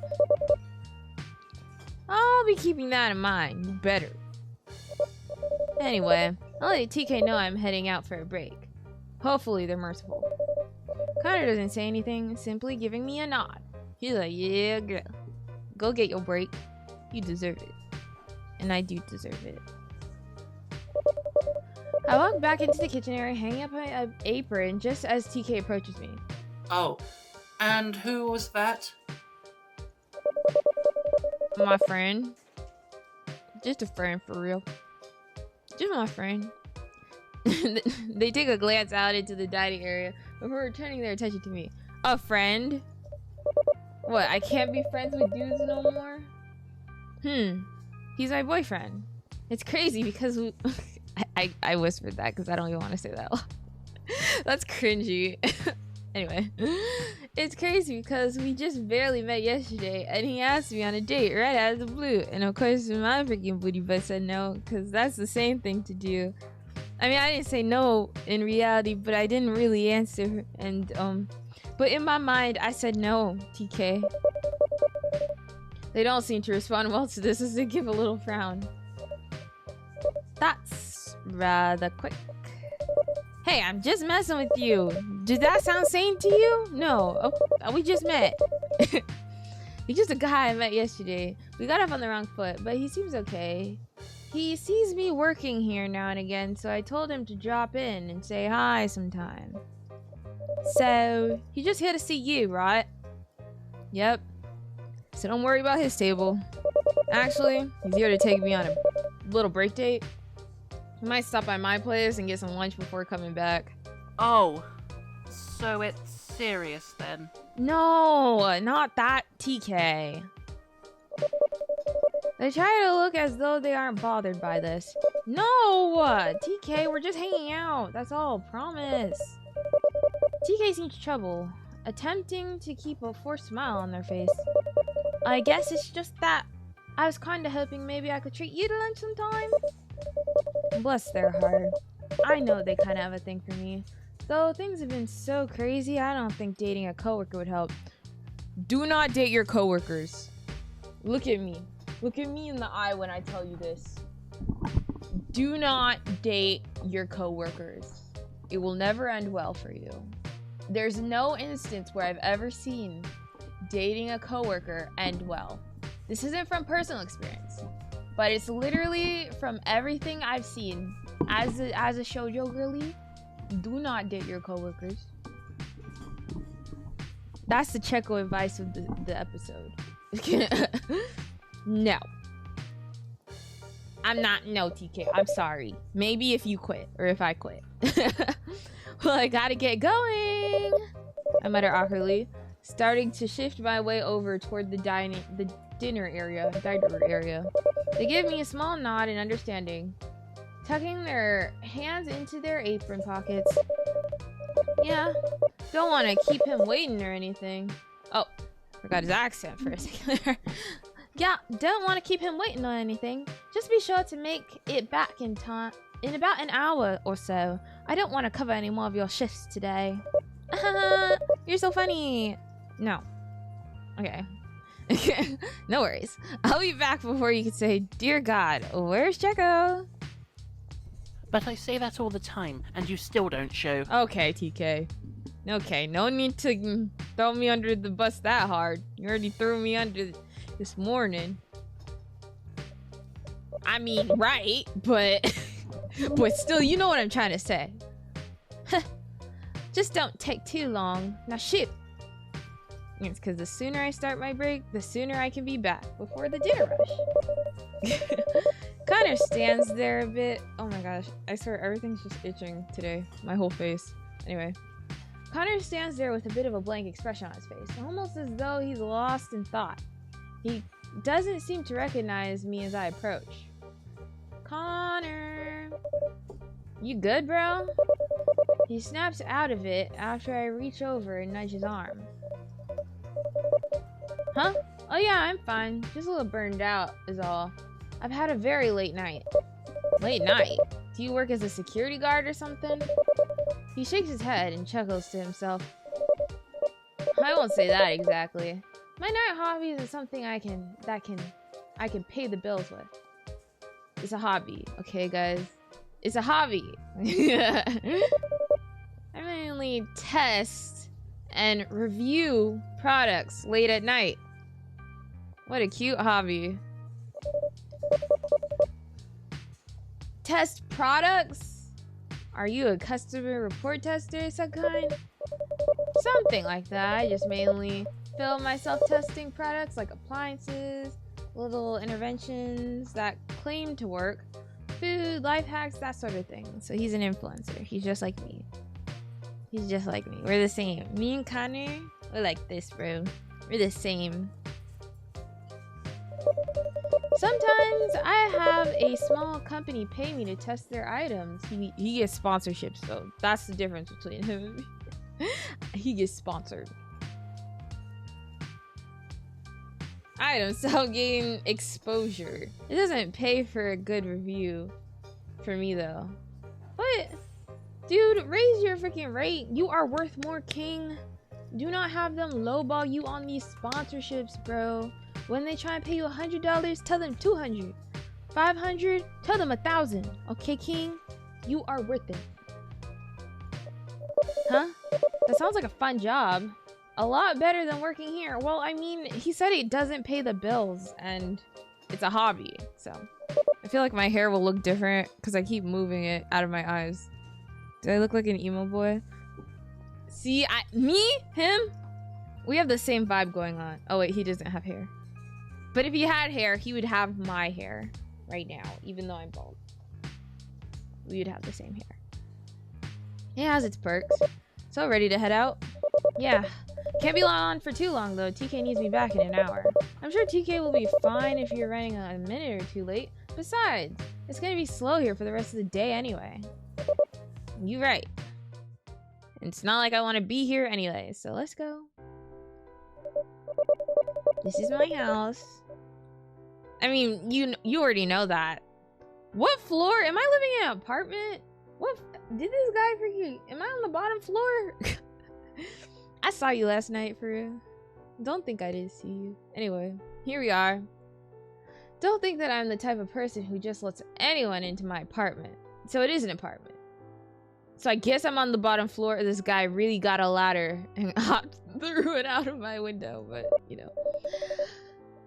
I'll be keeping that in mind. You better. Anyway, I'll let TK know I'm heading out for a break. Hopefully they're merciful. Connor doesn't say anything, simply giving me a nod. He's like, yeah, girl. Go get your break. You deserve it. And I do deserve it. I walk back into the kitchen area, hanging up my apron just as TK approaches me. Oh, and who was that? My friend. Just a friend, for real. Just my friend. They take a glance out into the dining area before returning their attention to me. A friend? What, I can't be friends with dudes no more? He's my boyfriend. It's crazy because I whispered that because I don't even want to say that. That's cringy. Anyway, it's crazy because we just barely met yesterday and he asked me on a date right out of the blue. And of course, my freaking booty butt said no because that's the same thing to do. I mean, I didn't say no in reality, but I didn't really answer. And, but in my mind, I said no, TK. They don't seem to respond well to this as they give a little frown. That's rather quick. Hey, I'm just messing with you. Did that sound sane to you? No. Oh, we just met. He's just a guy I met yesterday. We got off on the wrong foot, but he seems okay. He sees me working here now and again, so I told him to drop in and say hi sometime. So, he's just here to see you, right? Yep. So don't worry about his table. Actually, he's here to take me on a little break date. He might stop by my place and get some lunch before coming back. Oh, so it's serious then? No, not that, TK. They try to look as though they aren't bothered by this. No, TK, we're just hanging out. That's all, promise. TK seems trouble, attempting to keep a forced smile on their face. I guess it's just that I was kind of hoping maybe I could treat you to lunch sometime. Bless their heart. I know they kind of have a thing for me. Though things have been so crazy, I don't think dating a coworker would help. Do not date your coworkers. Look at me. Look at me in the eye when I tell you this. Do not date your coworkers. It will never end well for you. There's no instance where I've ever seen dating a coworker end well. This isn't from personal experience, but it's literally from everything I've seen as a shoujo girly. Do not date your coworkers. That's the Cheko advice of the episode. No. I'm not. No, TK. I'm sorry. Maybe if you quit. Or if I quit. Well, I gotta get going. I mutter awkwardly, starting to shift my way over toward the diner area. They give me a small nod in understanding, tucking their hands into their apron pockets. Yeah, don't want to keep him waiting or anything. Oh, forgot his accent for a second there. Yeah, don't want to keep him waiting on anything. Just be sure to make it back in time in about an hour or so. I don't want to cover any more of your shifts today. You're so funny. No. Okay. No worries. I'll be back before you can say, dear God, where's Cheko? But I say that all the time, and you still don't show. Okay, TK. Okay, no need to throw me under the bus that hard. You already threw me under this morning. I mean, right, but but still, you know what I'm trying to say. Just don't take too long. Now shoot. It's because the sooner I start my break, the sooner I can be back before the dinner rush. Connor stands there a bit. Oh my gosh, I swear everything's just itching today. My whole face. Anyway. Connor stands there with a bit of a blank expression on his face, almost as though he's lost in thought. He doesn't seem to recognize me as I approach. Connor! You good, bro? He snaps out of it after I reach over and nudge his arm. Huh? Oh yeah, I'm fine. Just a little burned out is all. I've had a very late night. Late night? Do you work as a security guard or something? He shakes his head and chuckles to himself. I won't say that exactly. My night hobbies is something I can pay the bills with. It's a hobby, okay guys? It's a hobby. I mainly test and review products late at night. What a cute hobby. Test products? Are you a customer report tester of some kind? Something like that. I just mainly film myself testing products like appliances, little interventions that claim to work, food, life hacks, that sort of thing. So he's an influencer. He's just like me. He's just like me. We're the same. Me and Connor, we're like this, bro. We're the same. Sometimes I have a small company pay me to test their items. He gets sponsorships, though. That's the difference between him and me. He gets sponsored. Items to help gain exposure. It doesn't pay for a good review for me, though. What? Dude, raise your freaking rate. You are worth more, king. Do not have them lowball you on these sponsorships, bro. When they try and pay you $100, tell them $200. $500, tell them $1,000. Okay, king? You are worth it. Huh? That sounds like a fun job. A lot better than working here. Well, I mean, he said it doesn't pay the bills, and it's a hobby, so. I feel like my hair will look different because I keep moving it out of my eyes. Do I look like an emo boy? See, him, we have the same vibe going on. Oh wait, he doesn't have hair. But if he had hair, he would have my hair right now, even though I'm bald. We would have the same hair. It has its perks. So ready to head out? Yeah. Can't be on for too long though. TK needs me back in an hour. I'm sure TK will be fine if you're running a minute or two late. Besides, it's gonna be slow here for the rest of the day anyway. You right. It's not like I want to be here anyway, so let's go. This is my house. I mean, you already know that. What floor? Am I living in an apartment? What? Did this guy freaking... Am I on the bottom floor? I saw you last night, for real. Don't think I didn't see you. Anyway, here we are. Don't think that I'm the type of person who just lets anyone into my apartment. So it is an apartment. So I guess I'm on the bottom floor. This guy really got a ladder and hopped through it out of my window, but you know.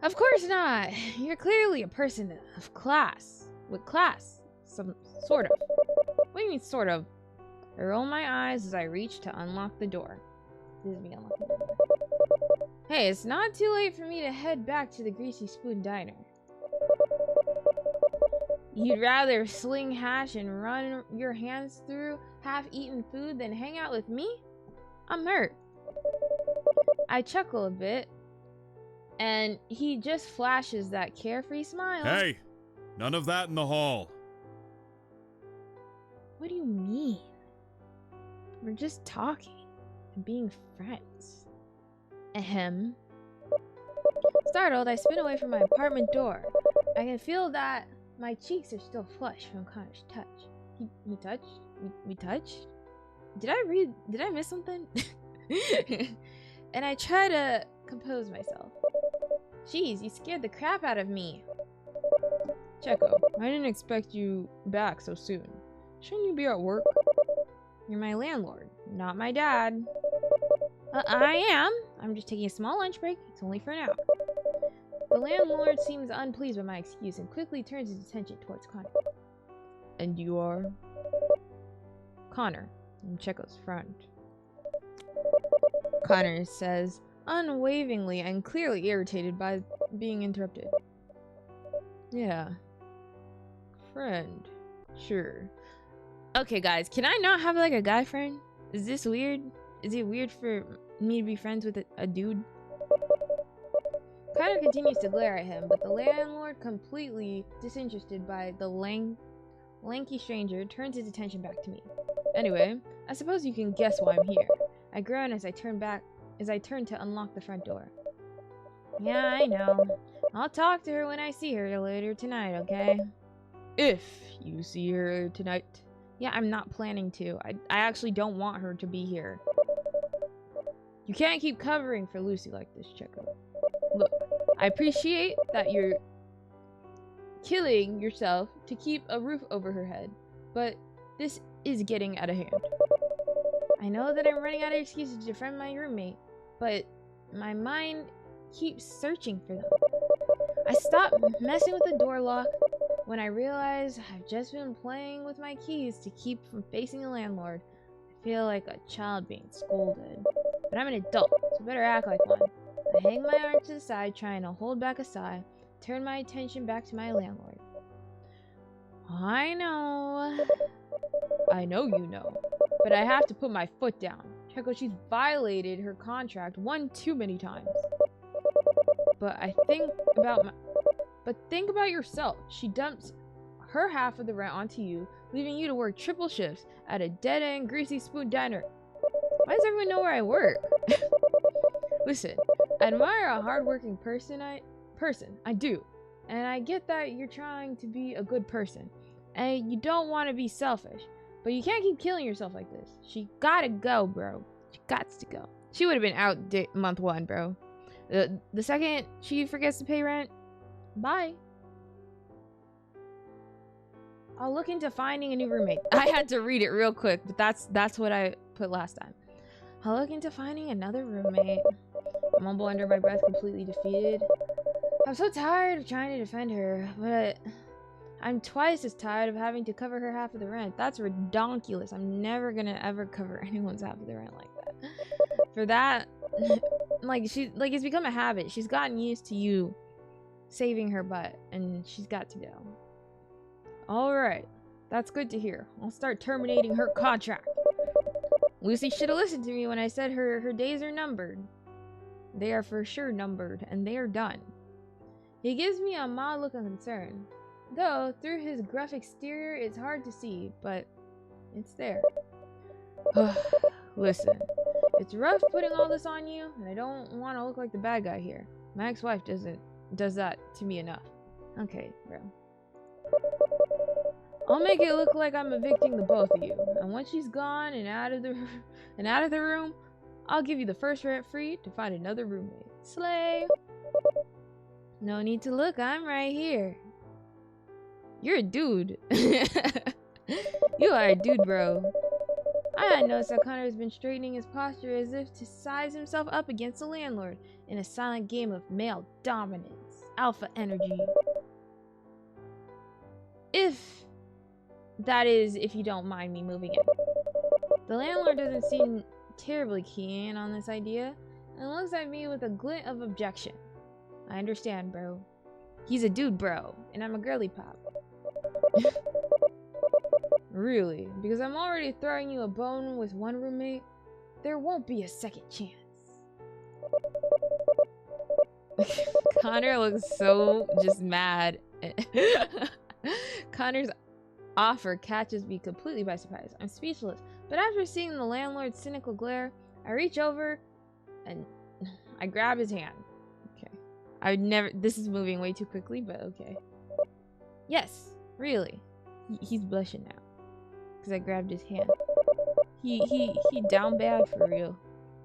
Of course not. You're clearly a person of class. With class. Some sort of. What do you mean sort of? I roll my eyes as I reach to unlock the door. This is me unlocking the door. Hey, it's not too late for me to head back to the Greasy Spoon Diner. You'd rather sling hash and run your hands through half-eaten food than hang out with me? I'm hurt. I chuckle a bit, and he just flashes that carefree smile. Hey! None of that in the hall. What do you mean? We're just talking and being friends. Ahem. Startled, I spin away from my apartment door. I can feel that my cheeks are still flushed from Connor's touch. He touched? We touched? Did I miss something? And I try to compose myself. Jeez, you scared the crap out of me. Cheko, I didn't expect you back so soon. Shouldn't you be at work? You're my landlord, not my dad. I am. I'm just taking a small lunch break. It's only for now. The landlord seems unpleased with my excuse and quickly turns his attention towards Connor. And you are? Connor. I'm Cheko's friend. Connor says, unwaveringly and clearly irritated by being interrupted. Yeah. Friend. Sure. Okay, guys, can I not have like a guy friend? Is this weird? Is it weird for me to be friends with a dude? Connor continues to glare at him, but the landlord, completely disinterested by the lanky stranger, turns his attention back to me. Anyway, I suppose you can guess why I'm here. I groan as I turn to unlock the front door. Yeah, I know. I'll talk to her when I see her later tonight, okay? If you see her tonight. Yeah, I'm not planning to. I actually don't want her to be here. You can't keep covering for Lucy like this, Cheko. Look, I appreciate that you're killing yourself to keep a roof over her head, but this is getting out of hand. I know that I'm running out of excuses to defend my roommate, but my mind keeps searching for them. I stop messing with the door lock when I realize I've just been playing with my keys to keep from facing the landlord. I feel like a child being scolded. But I'm an adult, so better act like one. I hang my arm to the side, trying to hold back a sigh, turn my attention back to my landlord. I know you know, but I have to put my foot down. Cheko, she's violated her contract one too many times. But think about yourself. She dumps her half of the rent onto you, leaving you to work triple shifts at a dead-end Greasy Spoon Diner. Why does everyone know where I work? Listen, I admire a hardworking person. I do. And I get that you're trying to be a good person. And you don't want to be selfish. But you can't keep killing yourself like this. She gotta go, bro. She gots to go. She would have been out month 1, bro. The second she forgets to pay rent, bye. I'll look into finding a new roommate. I had to read it real quick, but that's what I put last time. I'll look into finding another roommate. I mumble under my breath, completely defeated. I'm so tired of trying to defend her, but I'm twice as tired of having to cover her half of the rent. That's redonkulous. I'm never gonna ever cover anyone's half of the rent like that. For that, it's become a habit. She's gotten used to you saving her butt, and she's got to go. Alright, that's good to hear. I'll start terminating her contract. Lucy should have listened to me when I said her days are numbered. They are for sure numbered, and they are done. He gives me a mild look of concern. Though, through his gruff exterior, it's hard to see, but it's there. Listen, it's rough putting all this on you, and I don't want to look like the bad guy here. My ex-wife does that to me enough. Okay, bro. I'll make it look like I'm evicting the both of you, and once she's gone and out of the room, I'll give you the first rent free to find another roommate. Slay! No need to look, I'm right here. You're a dude. You are a dude, bro. I had noticed that Connor has been straightening his posture as if to size himself up against the landlord in a silent game of male dominance. Alpha energy. If you don't mind me moving in. The landlord doesn't seem terribly keen on this idea and looks at me with a glint of objection. I understand, bro. He's a dude, bro, and I'm a girly pop. Really? Because I'm already throwing you a bone with one roommate? There won't be a second chance. Connor looks so just mad. Connor's offer catches me completely by surprise. I'm speechless, but after seeing the landlord's cynical glare, I reach over and I grab his hand. Okay. I would never— this is moving way too quickly, but okay. Yes, really. He's blushing now. Because I grabbed his hand. He down bad for real.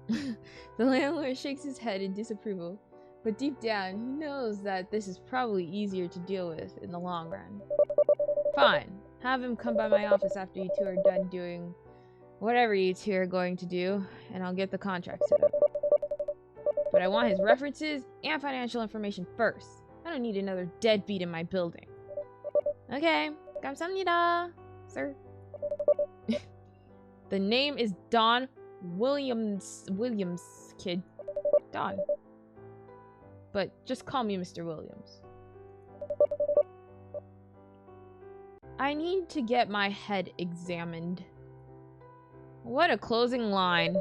The landlord shakes his head in disapproval, but deep down, he knows that this is probably easier to deal with in the long run. Fine. Have him come by my office after you two are done doing whatever you two are going to do, and I'll get the contract set up. But I want his references and financial information first. I don't need another deadbeat in my building. Okay. 감사합니다, sir. The name is Don Williams, kid. Don. But just call me Mr. Williams. I need to get my head examined. What a closing line.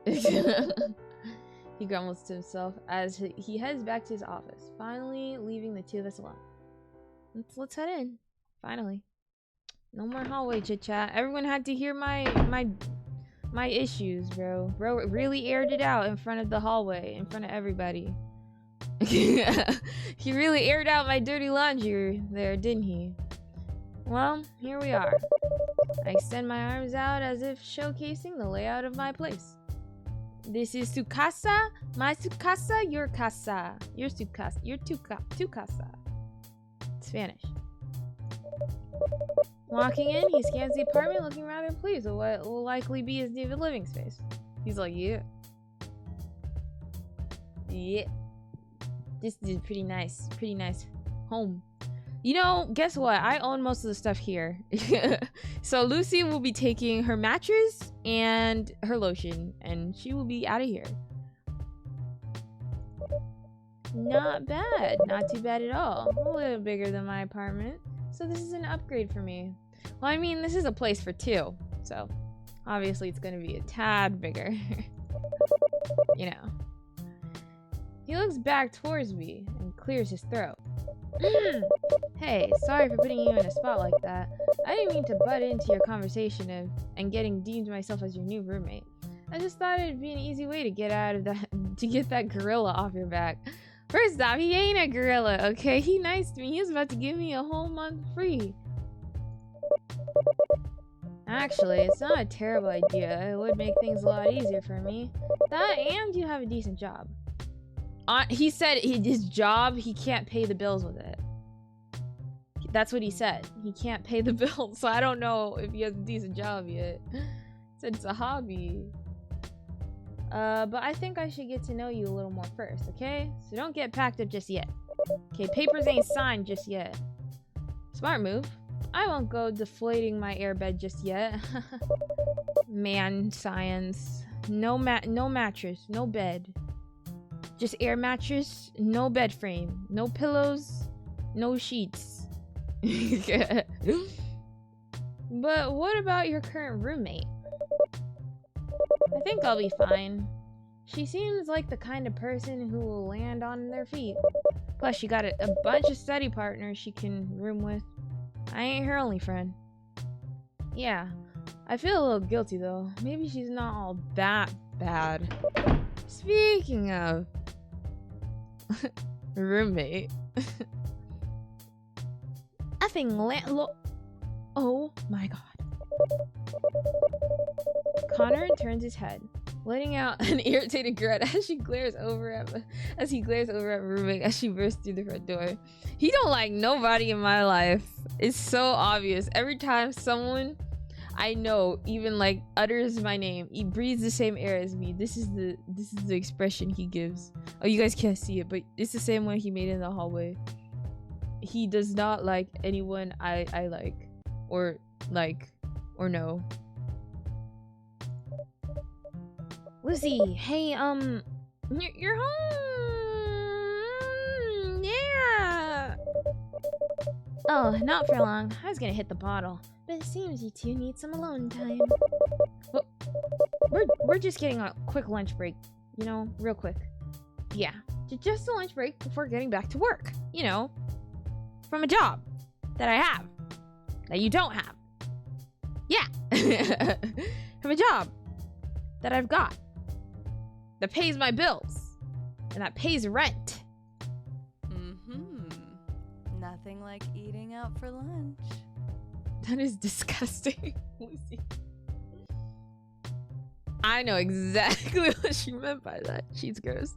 He grumbles to himself as he heads back to his office, finally leaving the two of us alone. Let's head in. Finally. No more hallway chit chat. Everyone had to hear my issues, bro. Bro really aired it out in front of the hallway, in front of everybody. He really aired out my dirty laundry there, didn't he? Well, here we are. I extend my arms out as if showcasing the layout of my place. This is su casa, my su casa, your casa. Your su casa, your tu casa. Spanish. Walking in, he scans the apartment, looking rather pleased with what will likely be his new living space. He's like, yeah. Yeah. This is pretty nice home. You know, guess what? I own most of the stuff here. So Lucy will be taking her mattress and her lotion, and she will be out of here. Not bad. Not too bad at all. A little bigger than my apartment. So this is an upgrade for me. Well, I mean, this is a place for two. So obviously it's going to be a tad bigger. You know. He looks back towards me and clears his throat. Hey, sorry for putting you in a spot like that. I didn't mean to butt into your conversation and getting deemed myself as your new roommate. I just thought it'd be an easy way to get out of that, to get that gorilla off your back. First off, he ain't a gorilla, okay? He nice to me. He was about to give me a whole month free. Actually, it's not a terrible idea. It would make things a lot easier for me. That and you have a decent job. He said his job, he can't pay the bills with it. That's what he said. He can't pay the bills, so I don't know if he has a decent job yet. He said it's a hobby. But I think I should get to know you a little more first, okay? So don't get packed up just yet. Okay, papers ain't signed just yet. Smart move. I won't go deflating my airbed just yet. Man, science. No mattress, no bed. Just air mattress, no bed frame, no pillows, no sheets. But what about your current roommate? I think I'll be fine. She seems like the kind of person who will land on their feet. Plus, she got a bunch of study partners she can room with. I ain't her only friend. Yeah, I feel a little guilty though. Maybe she's not all that bad. Speaking of roommate, effing landlord. Oh my god. Connor turns his head, letting out an irritated grunt as he glares over at roommate as she bursts through the front door. He don't like nobody in my life. It's so obvious. Every time someone I know even like utters my name, he breathes the same air as me. This is the expression he gives. Oh, you guys can't see it, but it's the same one he made in the hallway. He does not like anyone I like or know. Lucy, hey, you're home. Yeah. Oh, not for long. I was gonna hit the bottle, but it seems you two need some alone time. Well, we're just getting a quick lunch break, you know, real quick. Yeah, just a lunch break before getting back to work, you know, from a job that I have, that you don't have. Yeah, from a job that I've got, that pays my bills, and that pays rent. Nothing like eating out for lunch. That is disgusting, Lucy. I know exactly what she meant by that. She's gross.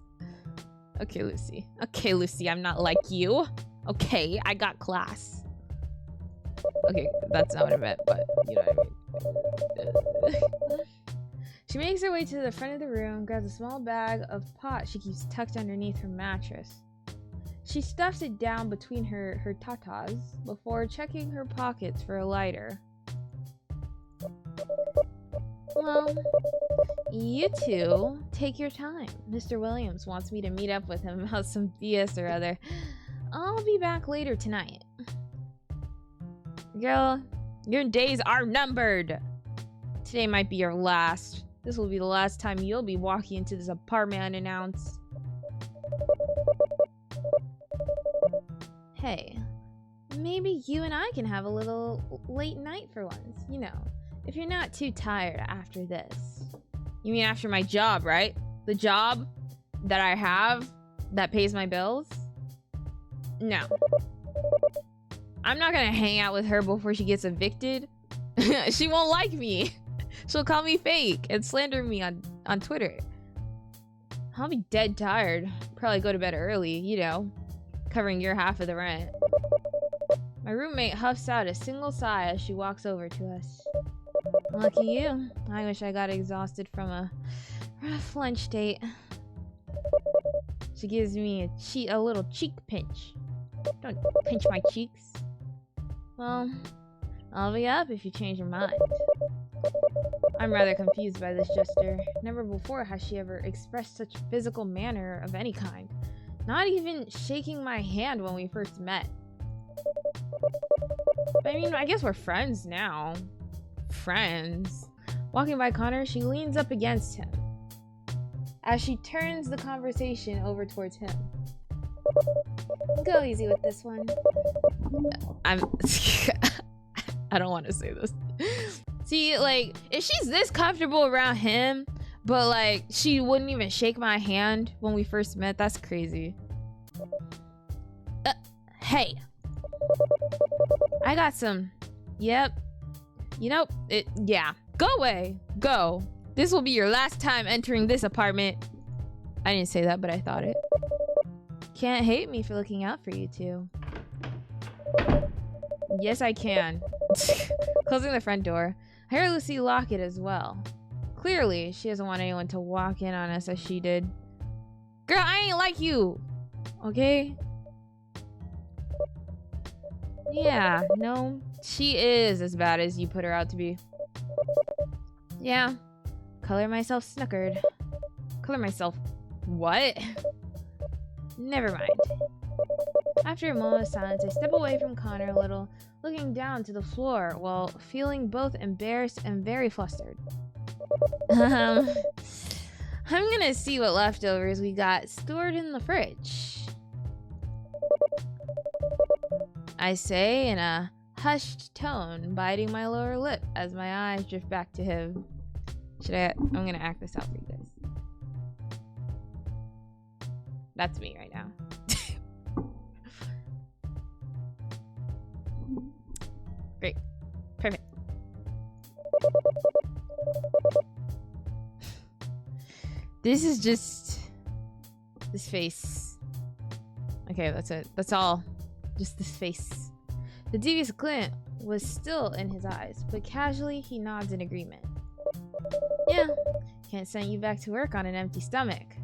Okay, Lucy. Okay, Lucy, I'm not like you. Okay, I got class. Okay, that's not what I meant, but you know what I mean. She makes her way to the front of the room, grabs a small bag of pot she keeps tucked underneath her mattress. She stuffs it down between her tatas before checking her pockets for a lighter. Well, you two take your time. Mr. Williams wants me to meet up with him about some BS or other. I'll be back later tonight. Girl, your days are numbered. Today might be your last. This will be the last time you'll be walking into this apartment unannounced. Hey, maybe you and I can have a little late night for once, you know, if you're not too tired after this. You mean after my job, right? The job that I have that pays my bills? No. I'm not gonna hang out with her before she gets evicted. She won't like me. She'll call me fake and slander me on Twitter. I'll be dead tired. Probably go to bed early, you know, covering your half of the rent. My roommate huffs out a single sigh as she walks over to us. Lucky you. I wish I got exhausted from a rough lunch date. She gives me a little cheek pinch. Don't pinch my cheeks. Well, I'll be up if you change your mind. I'm rather confused by this gesture. Never before has she ever expressed such physical manner of any kind. Not even shaking my hand when we first met. I mean, I guess we're friends now. Friends. Walking by Connor, she leans up against him as she turns the conversation over towards him. Go easy with this one. I don't want to say this. See, like, if she's this comfortable around him, but like, she wouldn't even shake my hand when we first met, that's crazy. Hey. I got some. Yep. You know, yeah. Go away. Go. This will be your last time entering this apartment. I didn't say that, but I thought it. Can't hate me for looking out for you two. Yes, I can. Closing the front door. I hear Lucy lock it as well. Clearly, she doesn't want anyone to walk in on us as she did. Girl, I ain't like you. Okay? Yeah, no. She is as bad as you put her out to be. Yeah. Color myself snookered. Color myself... what? Never mind. After a moment of silence, I step away from Connor a little, looking down to the floor while feeling both embarrassed and very flustered. I'm gonna see what leftovers we got stored in the fridge. I say in a hushed tone, biting my lower lip as my eyes drift back to him. I'm gonna act this out for you guys. That's me right now. Great. Perfect. This is just... this face. Okay, that's it. That's all. Just this face. The devious glint was still in his eyes, but casually he nods in agreement. Yeah, can't send you back to work on an empty stomach.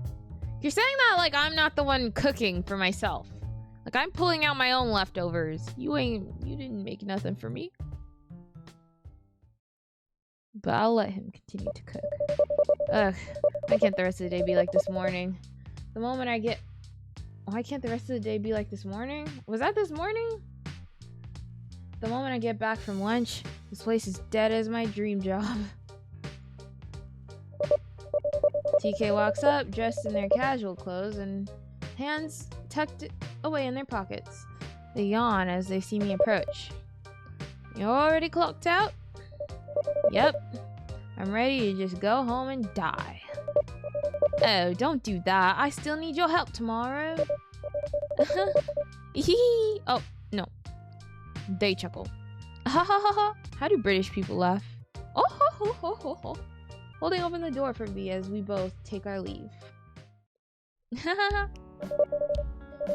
You're saying that like I'm not the one cooking for myself. Like I'm pulling out my own leftovers. You didn't make nothing for me. But I'll let him continue to cook. Ugh, why can't the rest of the day be like this morning? The moment I get... Why can't the rest of the day be like this morning? Was that this morning? The moment I get back from lunch, this place is dead as my dream job. TK walks up, dressed in their casual clothes and hands tucked away in their pockets. They yawn as they see me approach. You already clocked out? Yep. I'm ready to just go home and die. Oh, don't do that. I still need your help tomorrow. Oh, no. They chuckle. Ha ha ha ha. How do British people laugh? Oh ho ho ho ho ho. Holding open the door for me as we both take our leave.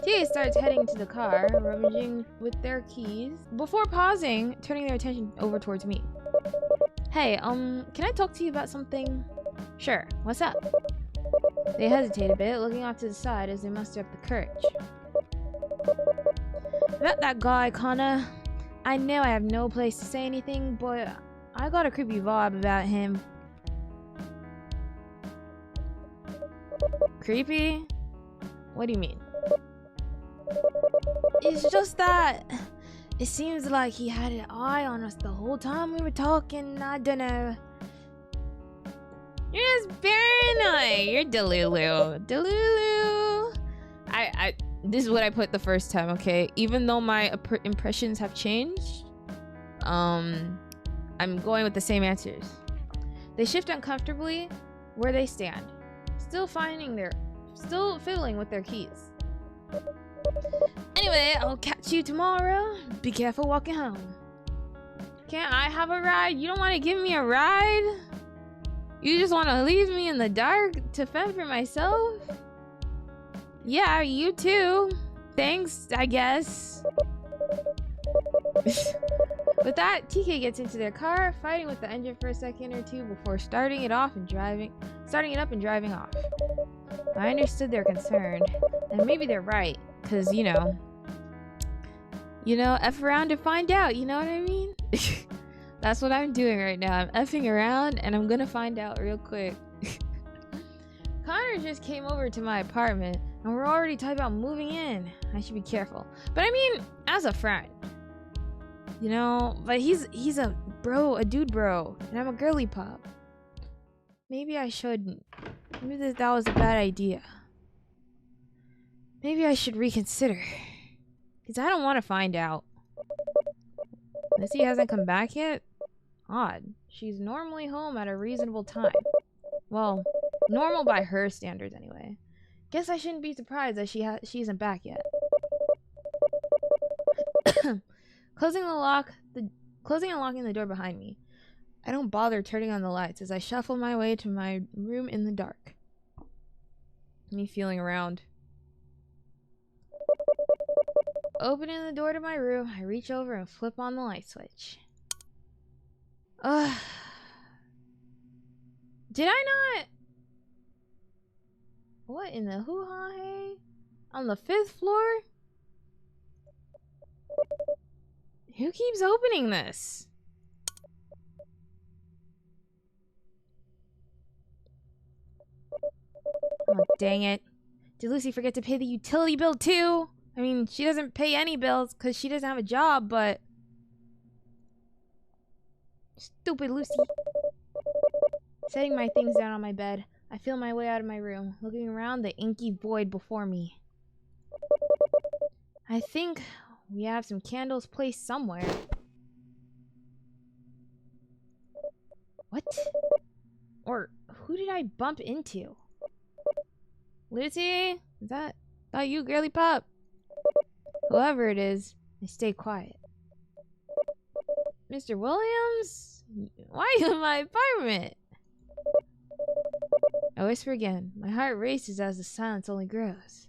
Tia starts heading to the car, rummaging with their keys, before pausing, turning their attention over towards me. Hey, can I talk to you about something? Sure, what's up? They hesitate a bit, looking off to the side as they muster up the courage. About that guy, Connor. I know I have no place to say anything, but I got a creepy vibe about him. Creepy? What do you mean? It's just that it seems like he had an eye on us the whole time we were talking. I don't know. You're just paranoid. You're DELULU. DELULU. This is what I put the first time, okay? Even though my impressions have changed, I'm going with the same answers. They shift uncomfortably where they stand, still fiddling with their keys. Anyway, I'll catch you tomorrow. Be careful walking home. Can't I have a ride? You don't want to give me a ride? You just want to leave me in the dark to fend for myself? Yeah, you too. Thanks, I guess. With that, TK gets into their car, fighting with the engine for a second or two before starting it up and driving off. I understood their concern, and maybe they're right, cause you know, F around to find out, you know what I mean? That's what I'm doing right now. I'm effing around, and I'm gonna find out real quick. Connor just came over to my apartment, and we're already talking about moving in. I should be careful. But I mean, as a friend. But he's a bro, a dude bro, and I'm a girly pop. Maybe I shouldn't. Maybe that was a bad idea. Maybe I should reconsider. Because I don't want to find out. Missy hasn't come back yet? Odd. She's normally home at a reasonable time. Well, normal by her standards anyway. Guess I shouldn't be surprised that she isn't back yet. Closing and locking the door behind me. I don't bother turning on the lights as I shuffle my way to my room in the dark. Me feeling around. Opening the door to my room, I reach over and flip on the light switch. Did I not? What in the hoo-ha hey? On the 5th floor? Who keeps opening this? Oh, dang it. Did Lucy forget to pay the utility bill too? I mean, she doesn't pay any bills because she doesn't have a job, but... Stupid Lucy. Setting my things down on my bed, I feel my way out of my room, looking around the inky void before me. I think we have some candles placed somewhere. What? Or who did I bump into? Lucy? Is that you, girly pop? Whoever it is, I stay quiet. Mr. Williams? Why are you in my apartment? I whisper again. My heart races as the silence only grows.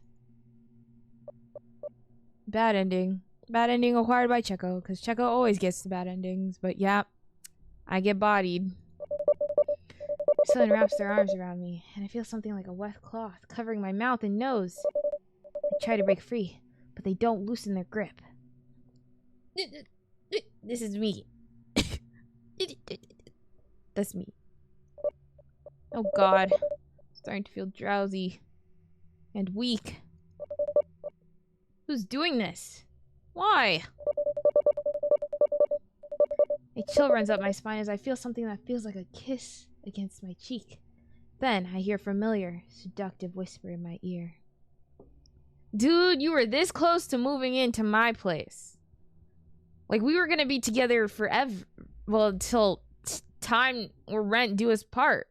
Bad ending. Bad ending acquired by Cheko, because Cheko always gets the bad endings. But yeah, I get bodied. Someone wraps their arms around me, and I feel something like a wet cloth covering my mouth and nose. I try to break free, but they don't loosen their grip. This is me. The That's me. Oh god. Starting to feel drowsy. And weak. Who's doing this? Why? A chill runs up my spine as I feel something that feels like a kiss against my cheek. Then I hear a familiar, seductive whisper in my ear. Dude, you were this close to moving into my place. Like, we were gonna be together forever. Well, until time or rent do us part.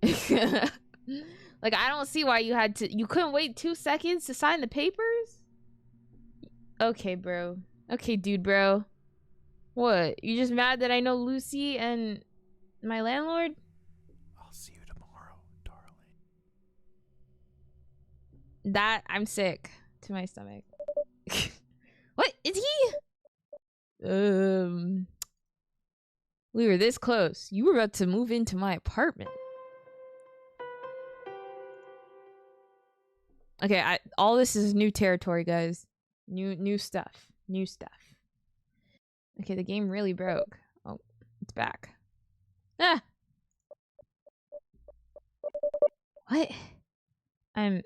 Like, I don't see why you couldn't wait 2 seconds to sign the papers? Okay, bro. Okay, dude, bro. What? You just mad that I know Lucy and my landlord? I'll see you tomorrow, darling. That, I'm sick to my stomach. What? Is he? We were this close. You were about to move into my apartment. Okay, all this is new territory, guys. New stuff. New stuff. Okay, the game really broke. Oh, it's back. Ah! What? I'm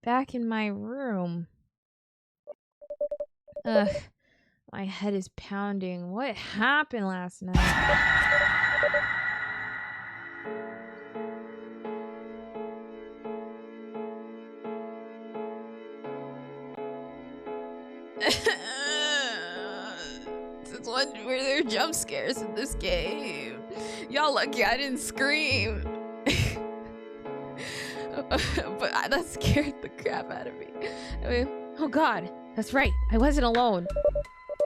back in my room. Ugh. My head is pounding. What happened last night? Since when were there jump scares in this game? Y'all lucky I didn't scream. But that scared the crap out of me. I mean, oh god, that's right. I wasn't alone.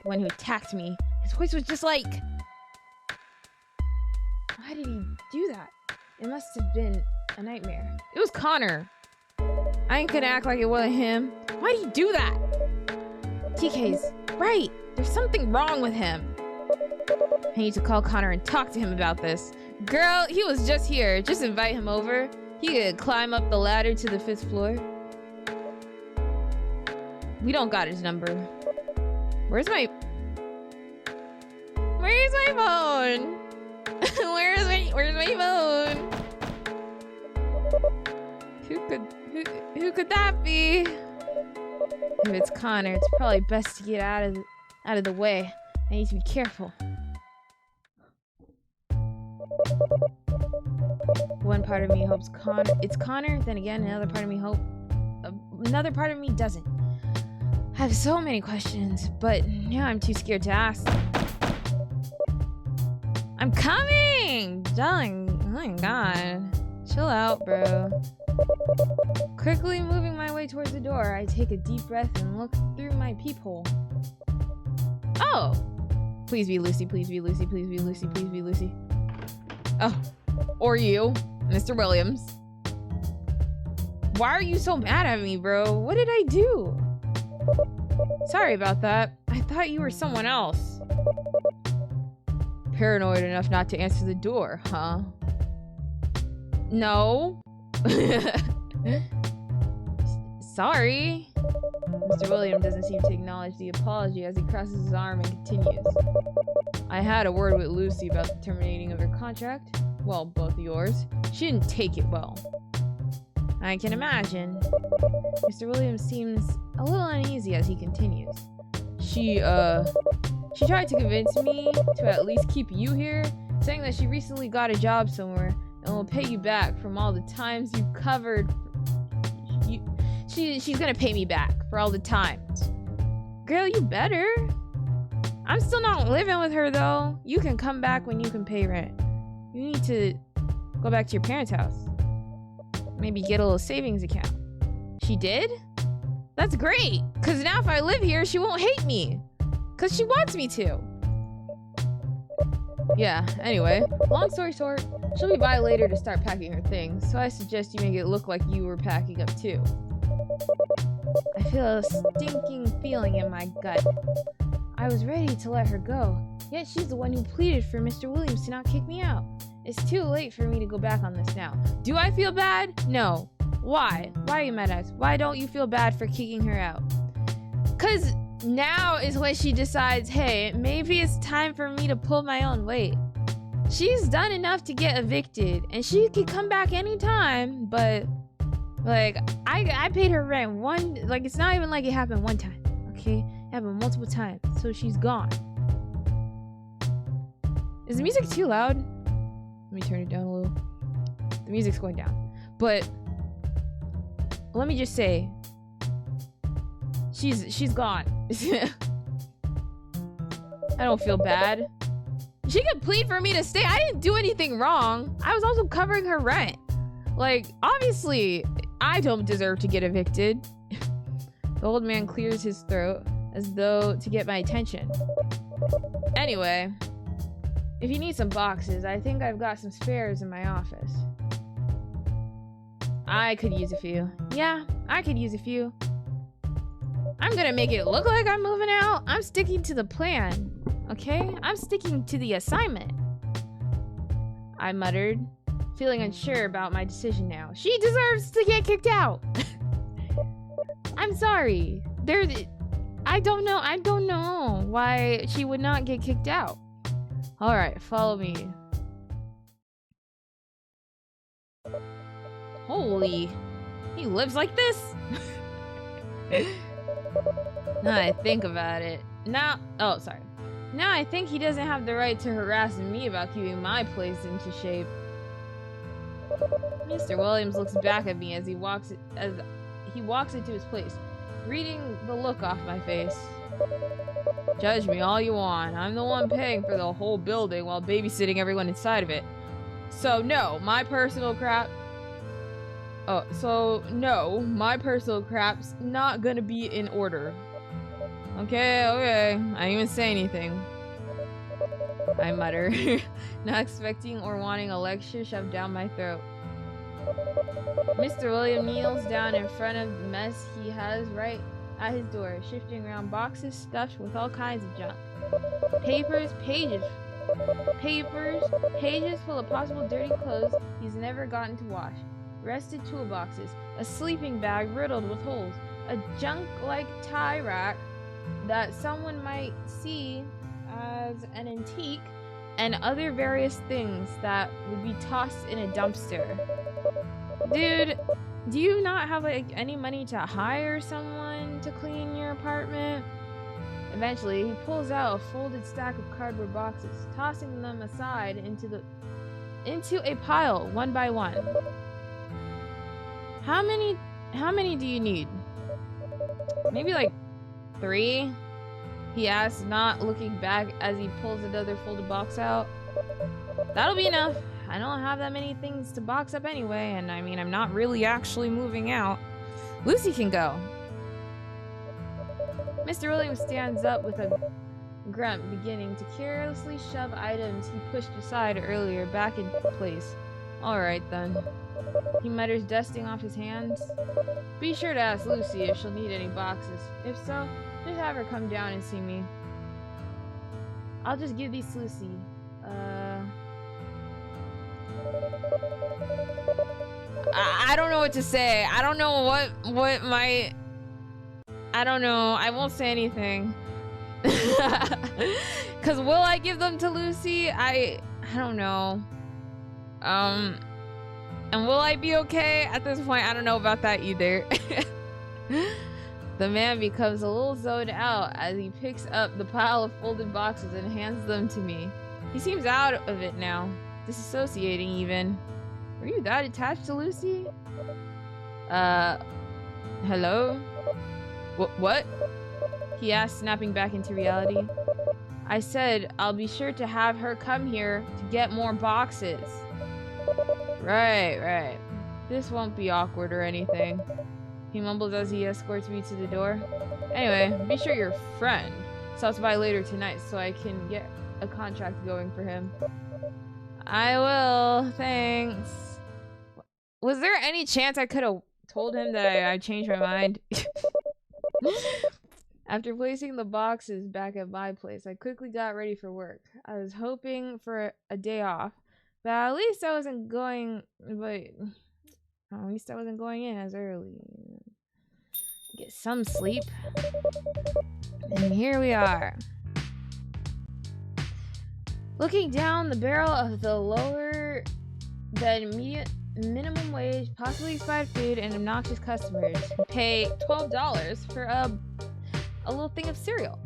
The one who attacked me, his voice was just like... Why did he do that? It must have been a nightmare. It was Connor. I ain't gonna act like it wasn't him. Why'd he do that? TK's right. There's something wrong with him. I need to call Connor and talk to him about this. Girl, he was just here. Just invite him over. He could climb up the ladder to the 5th floor. We don't got his number. Where's my phone? Where's my phone? Who could that be? If it's Connor, it's probably best to get out of the way. I need to be careful. One part of me hopes it's Connor, then again another part of me doesn't. I have so many questions, but now I'm too scared to ask. I'm coming! Darling, oh my god. Chill out, bro. Quickly moving my way towards the door, I take a deep breath and look through my peephole. Oh! Please be Lucy, please be Lucy, please be Lucy, please be Lucy. Oh. Or you, Mr. Williams. Why are you so mad at me, bro? What did I do? Sorry about that. I thought you were someone else. Paranoid enough not to answer the door, huh? No. Sorry. Mr. Williams doesn't seem to acknowledge the apology as he crosses his arm and continues. I had a word with Lucy about the terminating of your contract. Well, both yours. She didn't take it well. I can imagine. Mr. Williams seems a little uneasy as he continues. She tried to convince me to at least keep you here, saying that she recently got a job somewhere and will pay you back from all the times you covered. She's gonna pay me back for all the times. Girl, you better. I'm still not living with her though. You can come back when you can pay rent. You need to go back to your parents' house. Maybe get a little savings account. She did? That's great, because now if I live here, she won't hate me. Because she wants me to. Yeah, anyway, long story short, she'll be by later to start packing her things, so I suggest you make it look like you were packing up too. I feel a stinking feeling in my gut. I was ready to let her go, yet she's the one who pleaded for Mr. Williams to not kick me out. It's too late for me to go back on this now. Do I feel bad? No. Why? Why are you mad at us? Why don't you feel bad for kicking her out? Cause now is when she decides, hey, maybe it's time for me to pull my own weight. She's done enough to get evicted, and she could come back anytime, but like I paid her rent like it's not even like it happened one time, okay? It happened multiple times, so she's gone. Is the music too loud? Let me turn it down a little. The music's going down. But let me just say, she's gone. I don't feel bad. She could plead for me to stay. I didn't do anything wrong. I was also covering her rent. Like, obviously, I don't deserve to get evicted. The old man clears his throat as though to get my attention. Anyway, if you need some boxes, I think I've got some spares in my office. I could use a few. Yeah, I could use a few. I'm gonna make it look like I'm moving out. I'm sticking to the plan, okay? I'm sticking to the assignment. I muttered, feeling unsure about my decision now. She deserves to get kicked out. I'm sorry. I don't know why she would not get kicked out. All right, follow me. Holy, he lives like this? Now I think about it. Now I think he doesn't have the right to harass me about keeping my place into shape. Mr. Williams looks back at me as he walks into his place, reading the look off my face. Judge me all you want. I'm the one paying for the whole building while babysitting everyone inside of it. So no, my personal crap's not gonna be in order. Okay. I didn't even say anything. I mutter, not expecting or wanting a lecture shoved down my throat. Mr. William kneels down in front of the mess he has right at his door, shifting around boxes stuffed with all kinds of junk. Papers, pages full of possible dirty clothes he's never gotten to wash. Rusted toolboxes, a sleeping bag riddled with holes, a junk-like tie rack that someone might see as an antique, and other various things that would be tossed in a dumpster. Dude, do you not have like any money to hire someone to clean your apartment? Eventually, he pulls out a folded stack of cardboard boxes, tossing them aside into a pile one by one. How many do you need? Maybe like 3? He asks, not looking back as he pulls another folded box out. That'll be enough. I don't have that many things to box up anyway, and I mean, I'm not really actually moving out. Lucy can go. Mr. Williams stands up with a grunt, beginning to carelessly shove items he pushed aside earlier back into place. Alright then. He mutters, dusting off his hands. Be sure to ask Lucy if she'll need any boxes. If so, just have her come down and see me. I'll just give these to Lucy. I don't know what to say. I don't know what my... I don't know. I won't say anything. Cause will I give them to Lucy? I don't know. And will I be okay at this point? I don't know about that either. The man becomes a little zoned out as he picks up the pile of folded boxes and hands them to me. He seems out of it now, disassociating even. Were you that attached to Lucy? Hello? What? He asked, snapping back into reality. I said I'll be sure to have her come here to get more boxes. Right. This won't be awkward or anything. He mumbles as he escorts me to the door. Anyway, be sure your friend stops by later tonight so I can get a contract going for him. I will, thanks. Was there any chance I could have told him that I changed my mind? After placing the boxes back at my place, I quickly got ready for work. I was hoping for a day off, but at least I wasn't going in as early. Get some sleep. And here we are. Looking down the barrel of the lower than minimum wage, possibly expired food, and obnoxious customers who pay $12 for a little thing of cereal.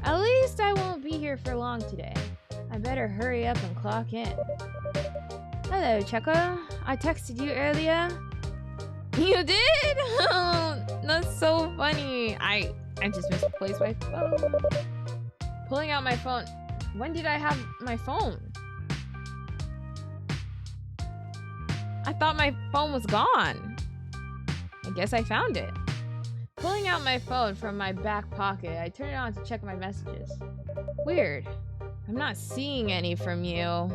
At least I won't be here for long today. I better hurry up and clock in. Hello, Cheko. I texted you earlier. You did? Oh, that's so funny. I just misplaced my phone. Pulling out my phone. When did I have my phone? I thought my phone was gone. I guess I found it. Pulling out my phone from my back pocket, I turn it on to check my messages. Weird. I'm not seeing any from you.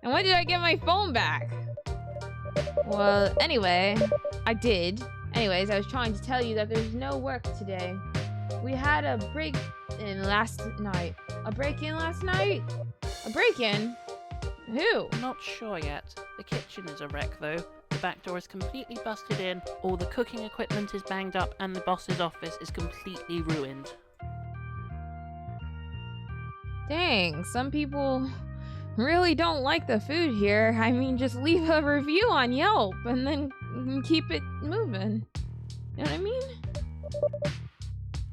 And when did I get my phone back? Well, anyway, I did. Anyways, I was trying to tell you that there's no work today. We had a break-in last night. A break-in last night? A break-in? Who? Not sure yet. The kitchen is a wreck though. The back door is completely busted in, all the cooking equipment is banged up, and the boss's office is completely ruined. Dang, some people really don't like the food here. I mean, just leave a review on Yelp and then keep it moving. You know what I mean?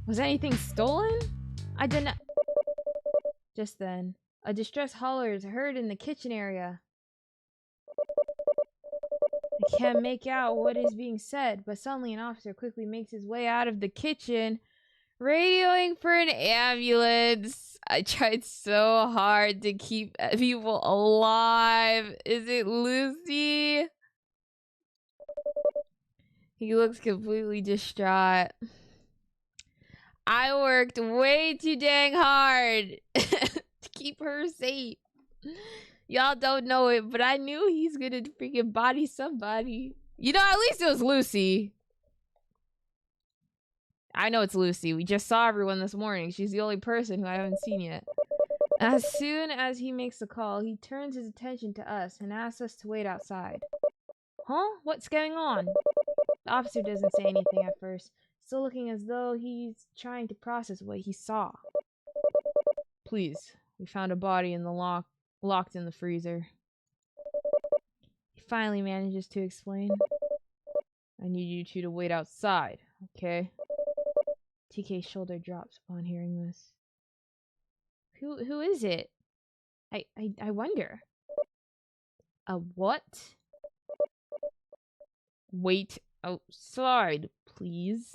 Was anything stolen? I didn't. Just then, a distressed holler is heard in the kitchen area. I can't make out what is being said, but suddenly an officer quickly makes his way out of the kitchen, radioing for an ambulance. I tried so hard to keep people alive. Is it Lucy? He looks completely distraught. I worked way too dang hard to keep her safe. Y'all don't know it, but I knew he's gonna freaking body somebody. You know, at least it was Lucy. I know it's Lucy. We just saw everyone this morning. She's the only person who I haven't seen yet. As soon as he makes the call, he turns his attention to us and asks us to wait outside. Huh? What's going on? The officer doesn't say anything at first, still looking as though he's trying to process what he saw. Please, we found a body in the locked in the freezer. He finally manages to explain. I need you two to wait outside, okay? TK's shoulder drops upon hearing this. Who is it? I wonder. A what? Wait outside, please.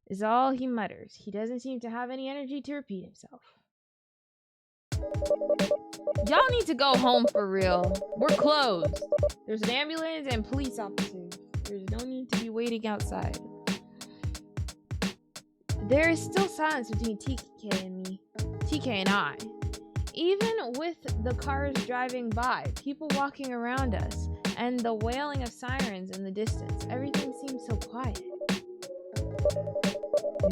Is all he mutters. He doesn't seem to have any energy to repeat himself. Y'all need to go home for real. We're closed. There's an ambulance and police officers. There's no need to be waiting outside. There is still silence between TK and I. Even with the cars driving by, people walking around us, and the wailing of sirens in the distance, everything seems so quiet.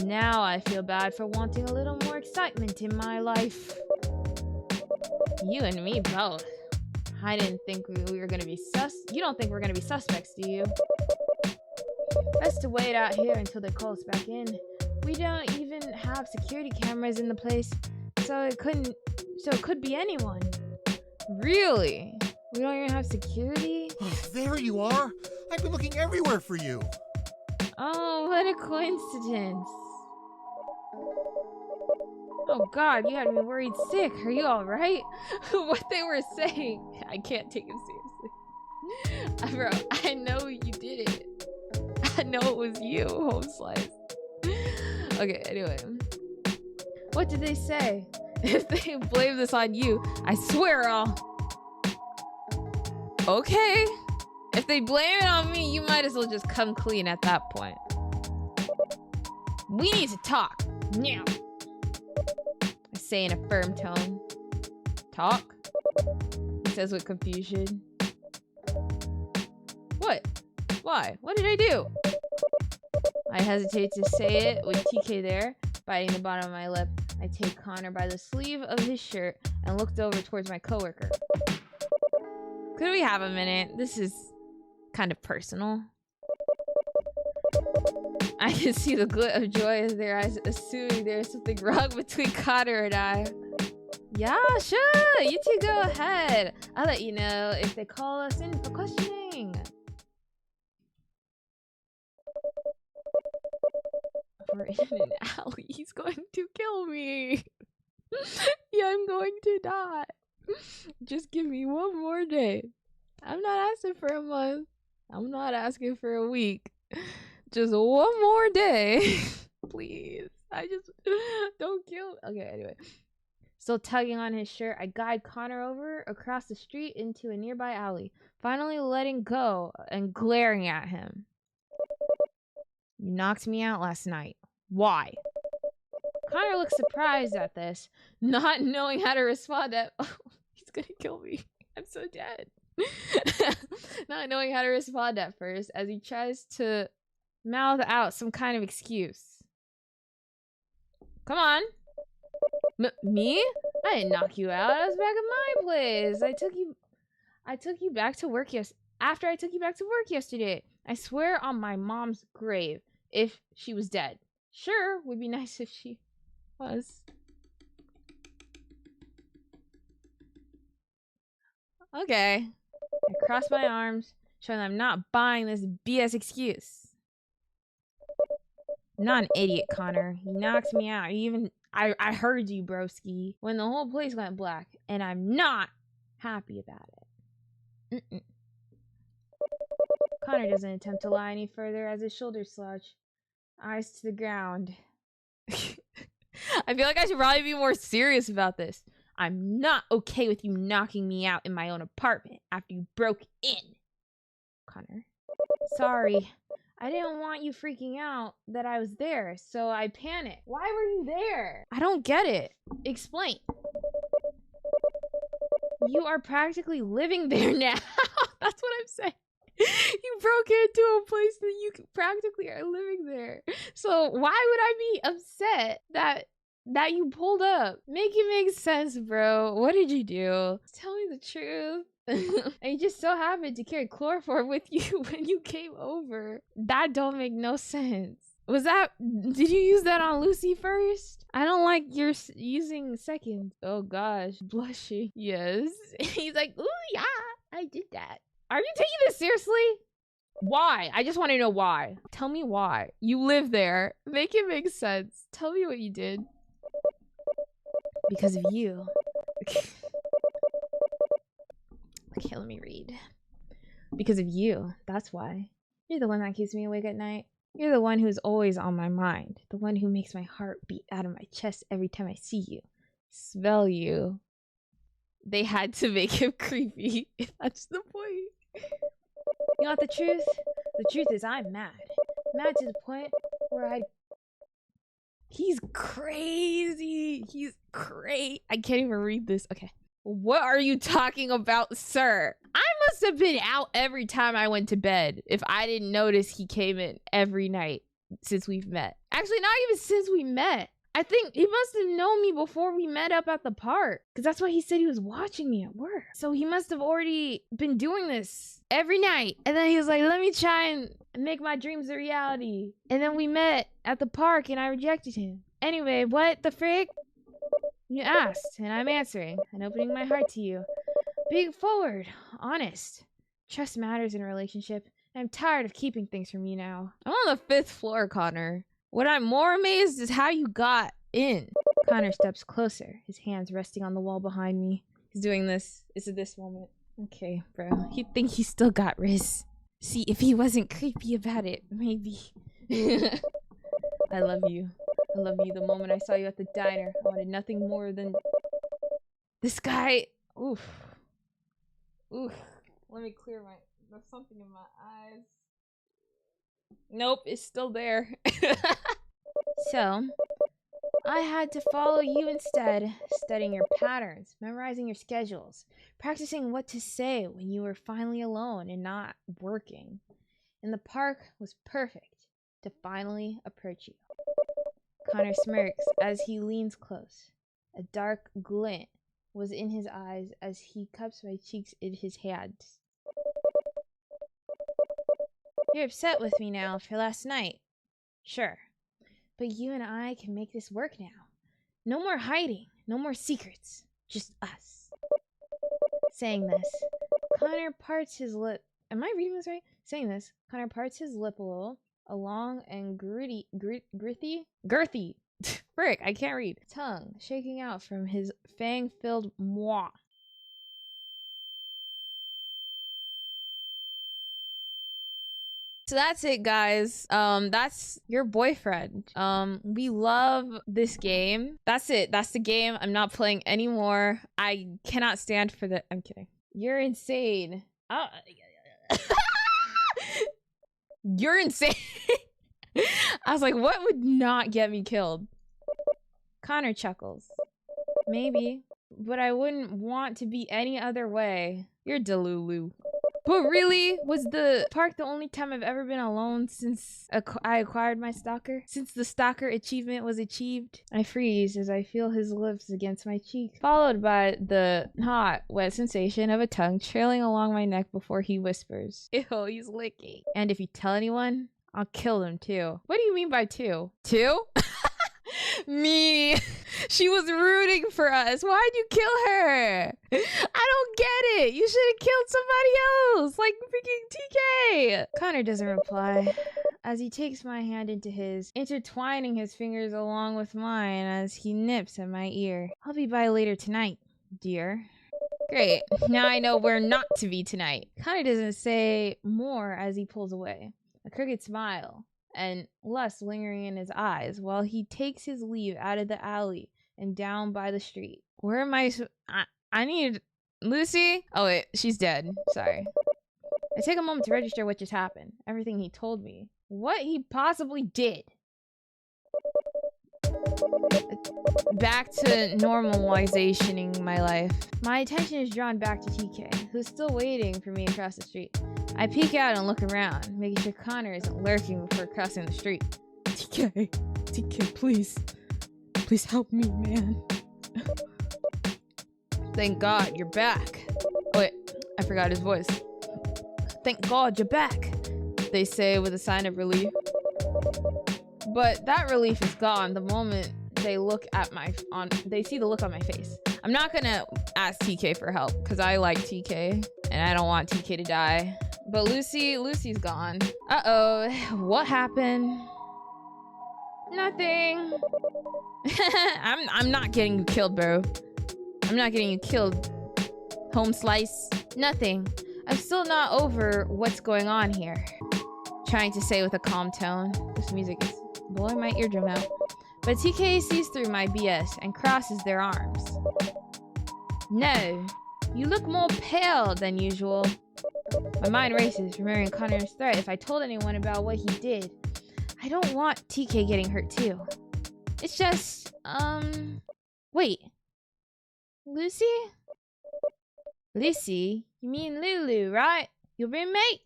Now I feel bad for wanting a little more excitement in my life. You and me both. I didn't think we were gonna be You don't think we're gonna be suspects, do you? Best to wait out here until they call us back in. We don't even have security cameras in the place, so it could be anyone. Really? We don't even have security? There you are! I've been looking everywhere for you! Oh, what a coincidence. Oh god, you had me worried sick. Are you alright? What they were saying, I can't take it seriously. Bro, I know you did it. I know it was you, Home Slice. Okay, anyway. What did they say? If they blame this on you, I swear I'll... Okay. If they blame it on me, you might as well just come clean at that point. We need to talk. Now. I say in a firm tone. Talk? He says with confusion. What? Why? What did I do? I hesitate to say it with TK there, biting the bottom of my lip. I take Connor by the sleeve of his shirt and looked over towards my coworker. Could we have a minute? This is kind of personal. I can see the glint of joy in their eyes, assuming there's something wrong between Connor and I. Yeah, sure. You two go ahead. I'll let you know if they call us in for questioning. We're in an alley. He's going to kill me. Yeah, I'm going to die. Just give me one more day. I'm not asking for a month. I'm not asking for a week. Just one more day. Please. I just don't kill me. Okay, anyway. Still tugging on his shirt, I guide Connor over across the street into a nearby alley, finally letting go and glaring at him. You knocked me out last night. Why? Connor looks surprised at this, not knowing how to respond at oh, he's gonna kill me. I'm so dead. Not knowing how to respond at first as he tries to mouth out some kind of excuse. Come on. Me? I didn't knock you out. I was back at my place. I took you back to work after I took you back to work yesterday. I swear on my mom's grave if she was dead. Sure, would be nice if she was. Okay. I cross my arms, showing I'm not buying this BS excuse. I'm not an idiot, Connor. You knocked me out. I heard you, broski, when the whole place went black, and I'm not happy about it. Connor doesn't attempt to lie any further as his shoulders slouch, eyes to the ground. I feel like I should probably be more serious about this. I'm not okay with you knocking me out in my own apartment after you broke in. Connor. Sorry. I didn't want you freaking out that I was there, so I panicked. Why were you there? I don't get it. Explain. You are practically living there now. That's what I'm saying. You broke into a place that you practically are living there. So why would I be upset that you pulled up? Make it make sense, bro. What did you do? Tell me the truth. And you just so happened to carry chloroform with you when you came over. That don't make no sense. Did you use that on Lucy first? I don't like your using second. Oh gosh, blushing. Yes. He's like, ooh, yeah, I did that. Are you taking this seriously? Why? I just want to know why. Tell me why. You live there. Make it make sense. Tell me what you did. Because of you. Okay, let me read. Because of you. That's why. You're the one that keeps me awake at night. You're the one who's always on my mind. The one who makes my heart beat out of my chest every time I see you. Smell you. They had to make him creepy. That's the point. You want the truth? The truth is I'm mad. Mad to the point where He's crazy. He's crazy. I can't even read this. Okay. What are you talking about, sir? I must have been out every time I went to bed if I didn't notice he came in every night since we've met. Actually, not even since we met. I think he must have known me before we met up at the park, because that's why he said he was watching me at work. So he must have already been doing this every night. And then he was like, let me try and make my dreams a reality. And then we met at the park and I rejected him. Anyway, what the frick? You asked, and I'm answering and opening my heart to you. Being forward, honest. Trust matters in a relationship. I'm tired of keeping things from you now. I'm on the 5th floor, Connor. What I'm more amazed is how you got in. Connor steps closer, his hands resting on the wall behind me. He's doing this. This is this moment. Okay, bro. He'd think he still got Riz. See, if he wasn't creepy about it, maybe. I love you. I love you. The moment I saw you at the diner, I wanted nothing more than... This guy... Oof. Oof. Let me clear my... There's something in my eyes. Nope, it's still there. So, I had to follow you instead, studying your patterns, memorizing your schedules, practicing what to say when you were finally alone and not working. And the park was perfect to finally approach you. Connor smirks as he leans close. A dark glint was in his eyes as he cups my cheeks in his hands. You're upset with me now for last night. Sure. But you and I can make this work now. No more hiding. No more secrets. Just us. Saying this, Connor parts his lip. Am I reading this right? Saying this, Connor parts his lip a little, a long and girthy, frick, I can't read, tongue shaking out from his fang-filled maw. So that's it, guys. That's your boyfriend. We love this game. That's it. That's the game. I'm not playing anymore. I cannot stand for the— I'm kidding. You're insane. You're insane. I was like, what would not get me killed? Connor chuckles. Maybe, but I wouldn't want to be any other way. You're DELULU. But really, was the park the only time I've ever been alone since I acquired my stalker? Since the stalker achievement was achieved? I freeze as I feel his lips against my cheek, followed by the hot, wet sensation of a tongue trailing along my neck before he whispers, "Ew, he's licking. And if you tell anyone, I'll kill them too." What do you mean by two? Two? Me. She was rooting for us. Why'd you kill her? I don't get it. You should have killed somebody else, like freaking TK. Connor doesn't reply as he takes my hand into his, intertwining his fingers along with mine as he nips at my ear. I'll be by later tonight, dear. Great. Now I know where not to be tonight. Connor doesn't say more as he pulls away. A crooked smile and lust lingering in his eyes while he takes his leave out of the alley and down by the street. Where am I need Lucy? Oh wait, she's dead. Sorry. I take a moment to register what just happened. Everything he told me. What he possibly did. Back to normalizationing my life. My attention is drawn back to TK, who's still waiting for me across the street. I peek out and look around, making sure Connor isn't lurking before crossing the street. TK, please. Please help me, man. Thank God you're back. Oh, wait, I forgot his voice. Thank God you're back, they say with a sign of relief. But that relief is gone the moment they look at they see the look on my face. I'm not gonna ask TK for help because I like TK and I don't want TK to die. But Lucy's gone. Uh-oh, what happened? Nothing. I'm not getting you killed, bro. I'm not getting you killed. Home slice. Nothing. I'm still not over what's going on here. Trying to say with a calm tone. This music is blowing my eardrum out. But TK sees through my BS and crosses their arms. No, you look more pale than usual. My mind races, remembering Connor's threat if I told anyone about what he did. I don't want TK getting hurt too. It's just, wait. Lucy? Lucy? You mean Lulu, right? Your roommate?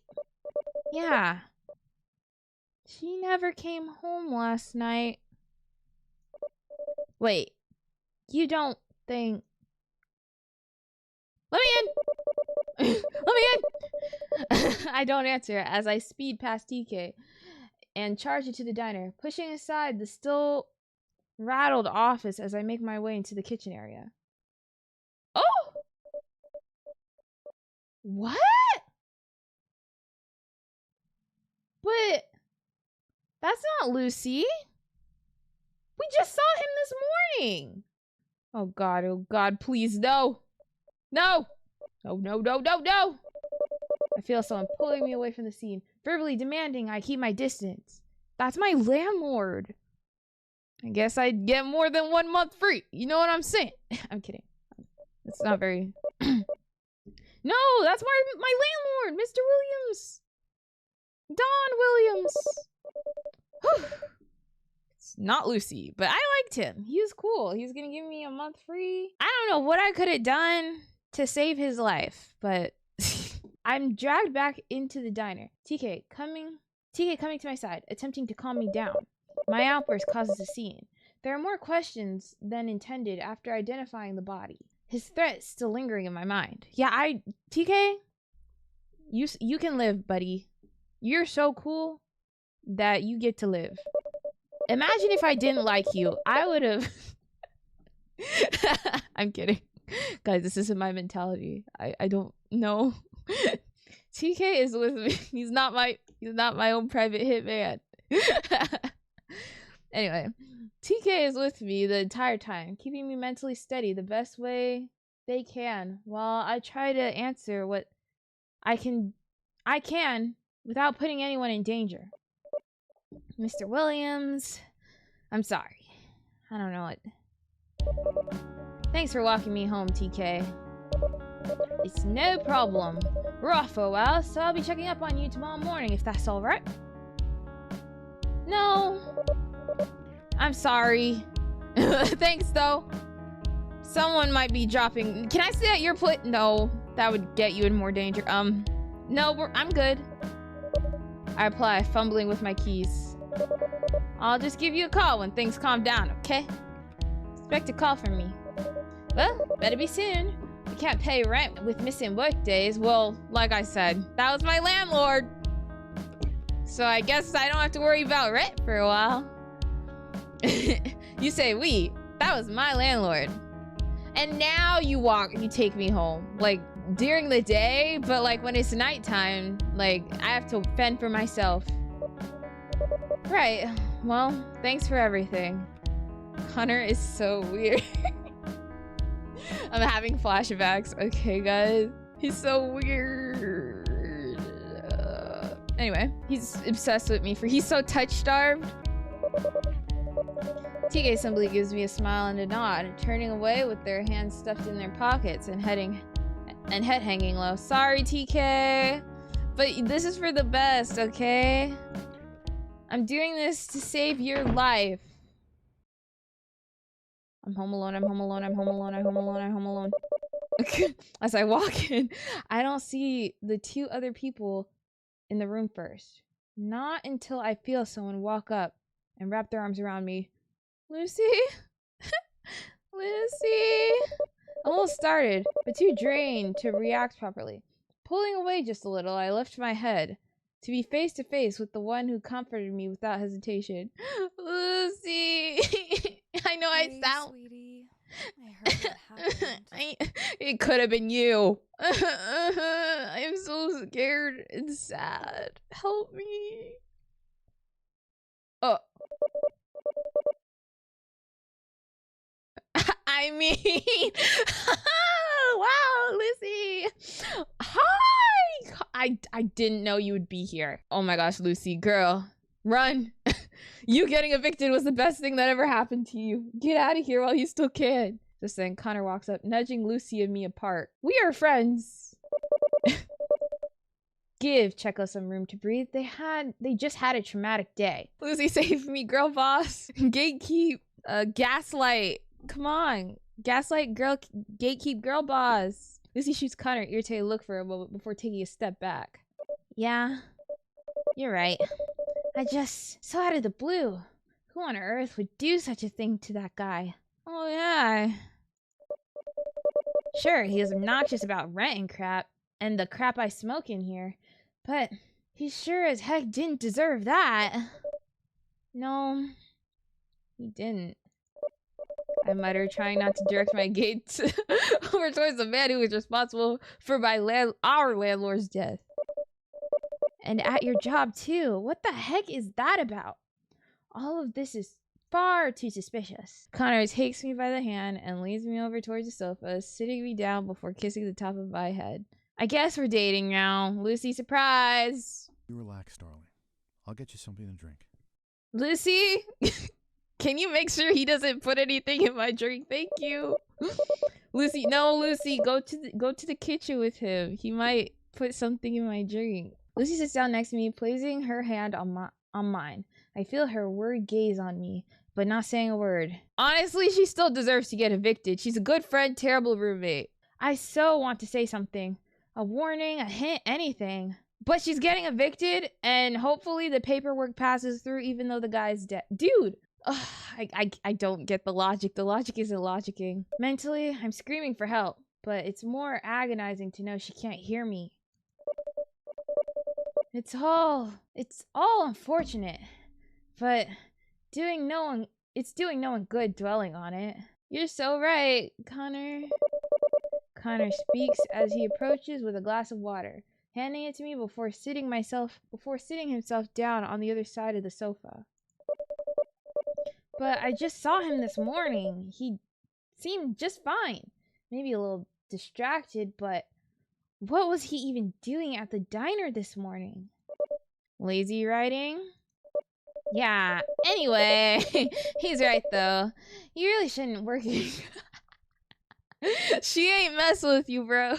Yeah. She never came home last night. Wait. You don't think... Let me in! Let me in! I don't answer as I speed past TK and charge into the diner, pushing aside the still rattled office as I make my way into the kitchen area. Oh! What? But that's not Lucy. We just saw him this morning. Oh God, please, no. No! No. I feel someone pulling me away from the scene, verbally demanding I keep my distance. That's my landlord. I guess I'd get more than 1 month free. You know what I'm saying? I'm kidding. It's not very... No, that's my landlord, Mr. Williams. Don Williams. It's not Lucy, but I liked him. He was cool. He was gonna give me a month free. I don't know what I could have done to save his life, but I'm dragged back into the diner. TK coming to my side, attempting to calm me down. My outburst causes a scene. There are more questions than intended after identifying the body. His threat still lingering in my mind. Yeah, TK, you can live, buddy. You're so cool that you get to live. Imagine if I didn't like you. I would have... I'm kidding. Guys, this isn't my mentality. I don't know. TK is with me. He's not my own private hitman. Anyway, TK is with me the entire time, keeping me mentally steady the best way they can, while I try to answer what I can without putting anyone in danger. Mr. Williams, I'm sorry. I don't know what. Thanks for walking me home, TK. It's no problem. We're off for a while, so I'll be checking up on you tomorrow morning if that's alright. No. I'm sorry. Thanks, though. Someone might be dropping... Can I stay at your place? No, that would get you in more danger. No, I'm good. I reply, fumbling with my keys. I'll just give you a call when things calm down, okay? Expect a call from me. Well, better be soon. We can't pay rent with missing work days. Well, like I said, that was my landlord. So I guess I don't have to worry about rent for a while. You say we. That was my landlord. And now you take me home. Like, during the day, but like when it's nighttime, like I have to fend for myself. Right. Well, thanks for everything. Connor is so weird. I'm having flashbacks. Okay, guys. He's so weird. Anyway, he's obsessed with me he's so touch-starved. TK simply gives me a smile and a nod, turning away with their hands stuffed in their pockets and head hanging low. Sorry, TK, but this is for the best, okay? I'm doing this to save your life. I'm home alone, I'm home alone, I'm home alone, I'm home alone, I'm home alone. As I walk in, I don't see the two other people in the room first. Not until I feel someone walk up and wrap their arms around me. Lucy? Lucy? Almost started, but too drained to react properly. Pulling away just a little, I lift my head to be face to face with the one who comforted me without hesitation. Lucy! I know Hey, I sound... sweetie. I heard what happened. It could have been you. I'm so scared and sad. Help me. Oh. I mean, wow, Lucy. Hi. I didn't know you would be here. Oh my gosh, Lucy, girl, run. You getting evicted was the best thing that ever happened to you. Get out of here while you still can. Just then, Connor walks up, nudging Lucy and me apart. We are friends. Give Cheko some room to breathe. They just had a traumatic day. Lucy, save me, girl boss. Gatekeep, gaslight. Come on. Gaslight, girl, gatekeep, girl boss. Lucy shoots Connor an irritated look for a moment before taking a step back. Yeah, you're right. I just so out of the blue. Who on earth would do such a thing to that guy? Oh yeah. Sure, he is obnoxious about rent and crap, and the crap I smoke in here, but he sure as heck didn't deserve that. No, he didn't. I mutter, trying not to direct my gaze over towards the man who was responsible for our landlord's death. And at your job, too. What the heck is that about? All of this is far too suspicious. Connor takes me by the hand and leads me over towards the sofa, sitting me down before kissing the top of my head. I guess we're dating now. Lucy, surprise! You relax, darling. I'll get you something to drink. Lucy? Can you make sure he doesn't put anything in my drink? Thank you. Lucy, no, Lucy, go to the kitchen with him. He might put something in my drink. Lucy sits down next to me, placing her hand on mine. I feel her worried gaze on me, but not saying a word. Honestly, she still deserves to get evicted. She's a good friend, terrible roommate. I so want to say something. A warning, a hint, anything. But she's getting evicted, and hopefully the paperwork passes through even though the guy's dead. Dude! Ugh, I don't get the logic. The logic isn't logicking. Mentally, I'm screaming for help, but it's more agonizing to know she can't hear me. It's all unfortunate, but doing no one good dwelling on it. You're so right, Connor. Connor speaks as he approaches with a glass of water, handing it to me before sitting himself down on the other side of the sofa. But I just saw him this morning. He seemed just fine. Maybe a little distracted, but what was he even doing at the diner this morning? Lazy writing? Yeah, anyway, he's right though. You really shouldn't work She ain't messing with you, bro.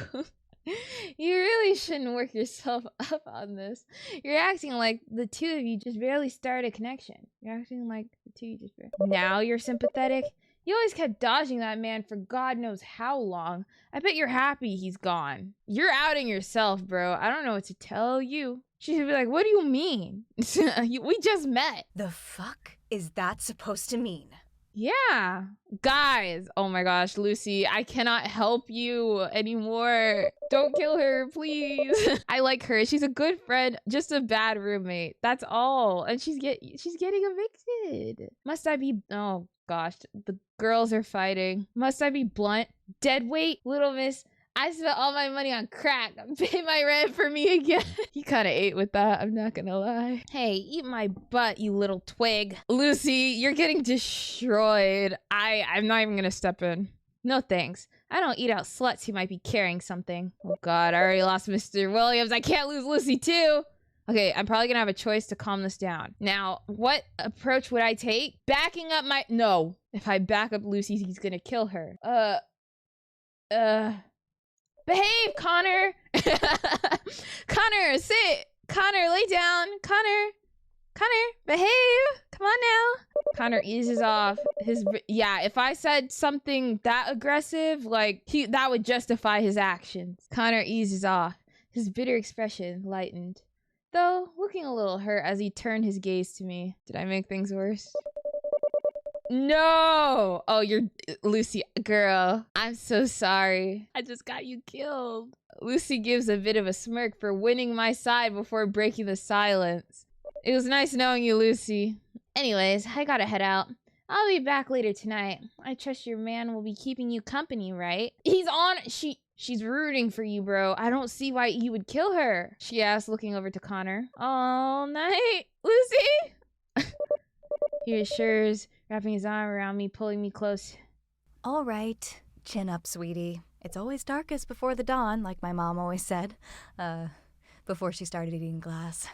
You really shouldn't work yourself up on this. You're acting like the two of you just barely started a connection. You're acting like the two of you just barely... Now you're sympathetic? You always kept dodging that man for God knows how long. I bet you're happy he's gone. You're outing yourself, bro. I don't know what to tell you. She'd be like, what do you mean? We just met. The fuck is that supposed to mean? Yeah. Guys, oh my gosh, Lucy, I cannot help you anymore. Don't kill her, please. I like her. She's a good friend, just a bad roommate. That's all. And she's getting evicted. Must I be... Oh gosh, the girls are fighting. Must I be blunt? Dead weight? Little miss, I spent all my money on crack. Pay my rent for me again. He kind of ate with that, I'm not gonna lie. Hey, eat my butt, you little twig. Lucy, you're getting destroyed. I'm not even gonna step in. No thanks. I don't eat out sluts who might be carrying something. Oh god, I already lost Mr. Williams. I can't lose Lucy too. Okay, I'm probably gonna have a choice to calm this down. Now, what approach would I take? Backing up my... No. If I back up Lucy, he's gonna kill her. Behave, Connor! Connor, sit! Connor, lay down! Connor, behave! Come on now! Connor eases off. Yeah, if I said something that aggressive, like, that would justify his actions. Connor eases off. His bitter expression lightened, though looking a little hurt as he turned his gaze to me. Did I make things worse? No! Oh, you're... Lucy, girl, I'm so sorry. I just got you killed. Lucy gives a bit of a smirk for winning my side before breaking the silence. It was nice knowing you, Lucy. Anyways, I gotta head out. I'll be back later tonight. I trust your man will be keeping you company, right? He's on... She's rooting for you, bro. I don't see why you would kill her, she asked, looking over to Connor. All night, Lucy? He assures, wrapping his arm around me, pulling me close. All right. Chin up, sweetie. It's always darkest before the dawn, like my mom always said. Before she started eating glass.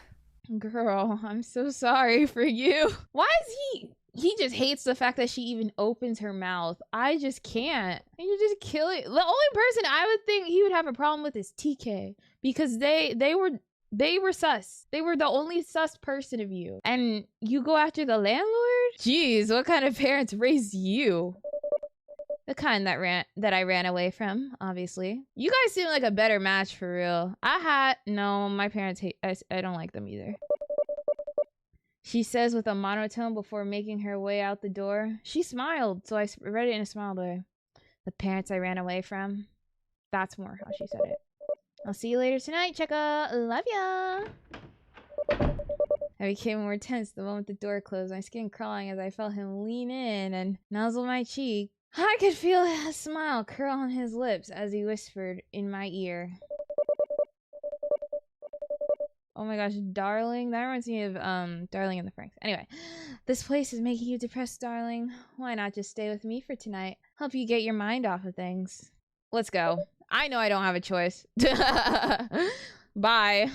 Girl, I'm so sorry for you. Why is he just hates the fact that she even opens her mouth. I just can't. You just kill it. The only person I would think he would have a problem with is TK, because they were sus. They were the only sus person of you. And you go after the landlord? Jeez, what kind of parents raised you? The kind that I ran away from, obviously. You guys seem like a better match for real. No, my parents hate, I don't like them either. She says with a monotone before making her way out the door. She smiled, so I read it in a smiled way. The parents I ran away from. That's more how she said it. I'll see you later tonight, Cheko. Love ya. I became more tense the moment the door closed, my skin crawling as I felt him lean in and nuzzle my cheek. I could feel a smile curl on his lips as he whispered in my ear. Oh my gosh, darling. That reminds me of Darling in the Franxx. Anyway, this place is making you depressed, darling. Why not just stay with me for tonight? Help you get your mind off of things. Let's go. I know I don't have a choice. Bye.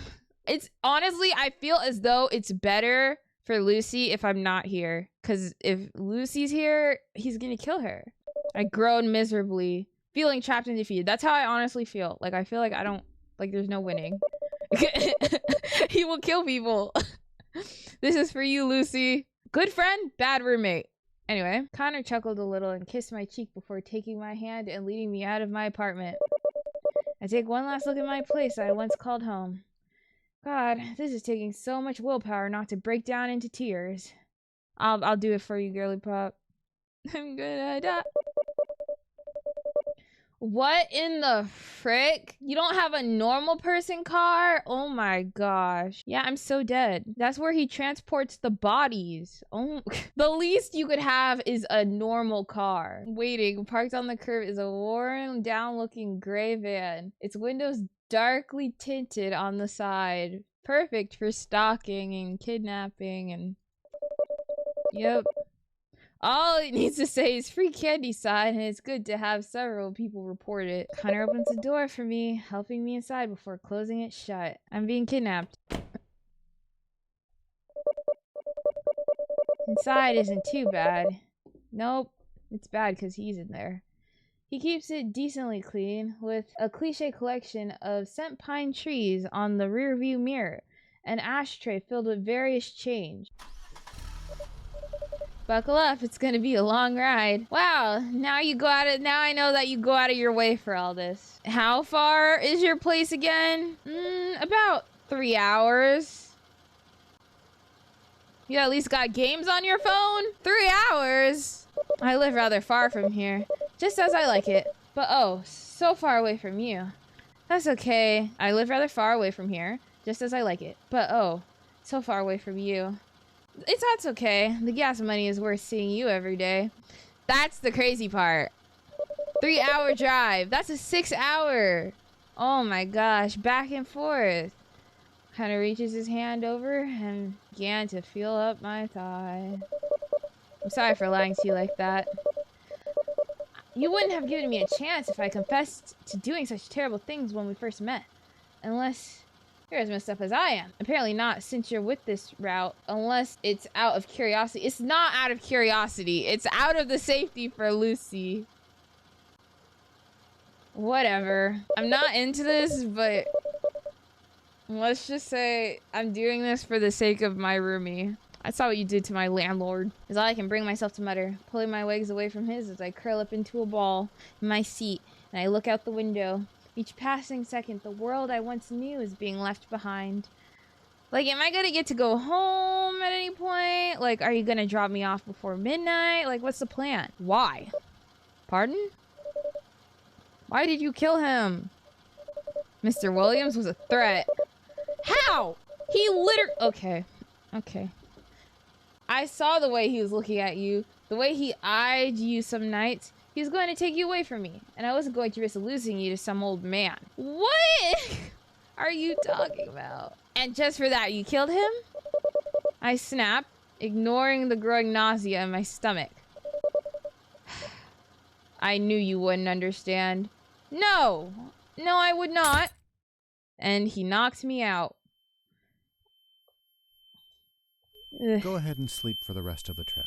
It's honestly, I feel as though it's better for Lucy if I'm not here. Because if Lucy's here, he's gonna kill her. I groaned miserably, feeling trapped and defeated. That's how I honestly feel. Like, I feel like there's no winning. He will kill people. This is for you, Lucy. Good friend, bad roommate. Anyway, Connor chuckled a little and kissed my cheek before taking my hand and leading me out of my apartment. I take one last look at my place I once called home. God, this is taking so much willpower not to break down into tears. I'll do it for you, girly pop. I'm gonna die. What in the frick? You don't have a normal person car? Oh my gosh. Yeah, I'm so dead. That's where he transports the bodies. Oh, the least you could have is a normal car. Waiting, parked on the curb is a worn down looking gray van. Its windows darkly tinted on the side. Perfect for stalking and kidnapping and... Yep. All it needs to say is free candy sign, and it's good to have several people report it. Hunter opens the door for me, helping me inside before closing it shut. I'm being kidnapped. Inside isn't too bad. Nope, it's bad because he's in there. He keeps it decently clean, with a cliche collection of scent pine trees on the rear view mirror, an ashtray filled with various change. Buckle up, it's gonna be a long ride. Wow, now I know that you go out of your way for all this. How far is your place again? About 3 hours. You at least got games on your phone? 3 hours? I live rather far from here, just as I like it. But oh, so far away from you. That's okay. I live rather far away from here, just as I like it. But oh, so far away from you. That's okay. The gas money is worth seeing you every day. That's the crazy part. 3 hour drive. That's a 6 hour. Oh my gosh. Back and forth. Kind of reaches his hand over and began to feel up my thigh. I'm sorry for lying to you like that. You wouldn't have given me a chance if I confessed to doing such terrible things when we first met. Unless... you're as messed up as I am. Apparently not, since you're with this route, unless it's out of curiosity. It's not out of curiosity. It's out of the safety for Lucy. Whatever. I'm not into this, but let's just say I'm doing this for the sake of my roomie. I saw what you did to my landlord. Is all I can bring myself to mutter, pulling my legs away from his as I curl up into a ball in my seat and I look out the window. Each passing second, the world I once knew is being left behind. Like, am I gonna get to go home at any point? Like, are you gonna drop me off before midnight? Like, what's the plan? Why? Pardon? Why did you kill him? Mr. Williams was a threat. How? He literally... Okay. I saw the way he was looking at you. The way he eyed you some nights. He was going to take you away from me, and I wasn't going to risk losing you to some old man. What are you talking about? And just for that, you killed him? I snapped, ignoring the growing nausea in my stomach. I knew you wouldn't understand. No, I would not. And he knocked me out. Ugh. Go ahead and sleep for the rest of the trip.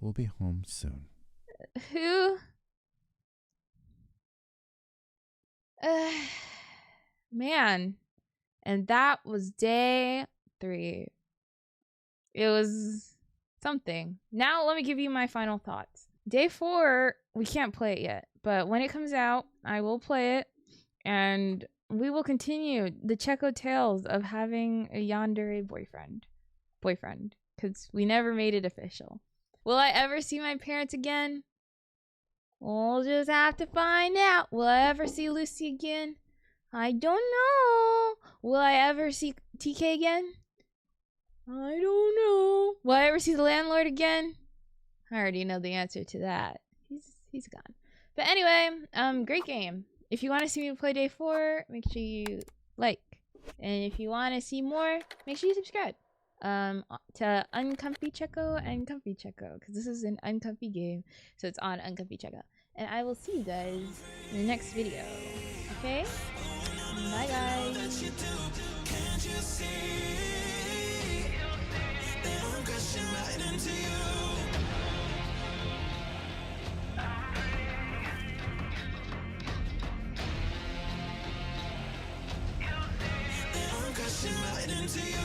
We'll be home soon. Who? Man. And that was day 3. It was something. Now let me give you my final thoughts. Day 4, we can't play it yet, but when it comes out, I will play it, and we will continue the Cheko tales of having a yandere boyfriend, because we never made it official. Will I ever see my parents again? We'll just have to find out. Will I ever see Lucy again? I don't know. Will I ever see TK again? I don't know. Will I ever see the landlord again? I already know the answer to that. He's gone. But anyway, great game. If you want to see me play day 4, make sure you like. And if you want to see more, make sure you subscribe. To Uncomfy Cheko and Comfy Cheko, because this is an uncomfy game, so it's on Uncomfy Cheko. And I will see you guys in the next video. Okay? Bye guys. Crashing right into you.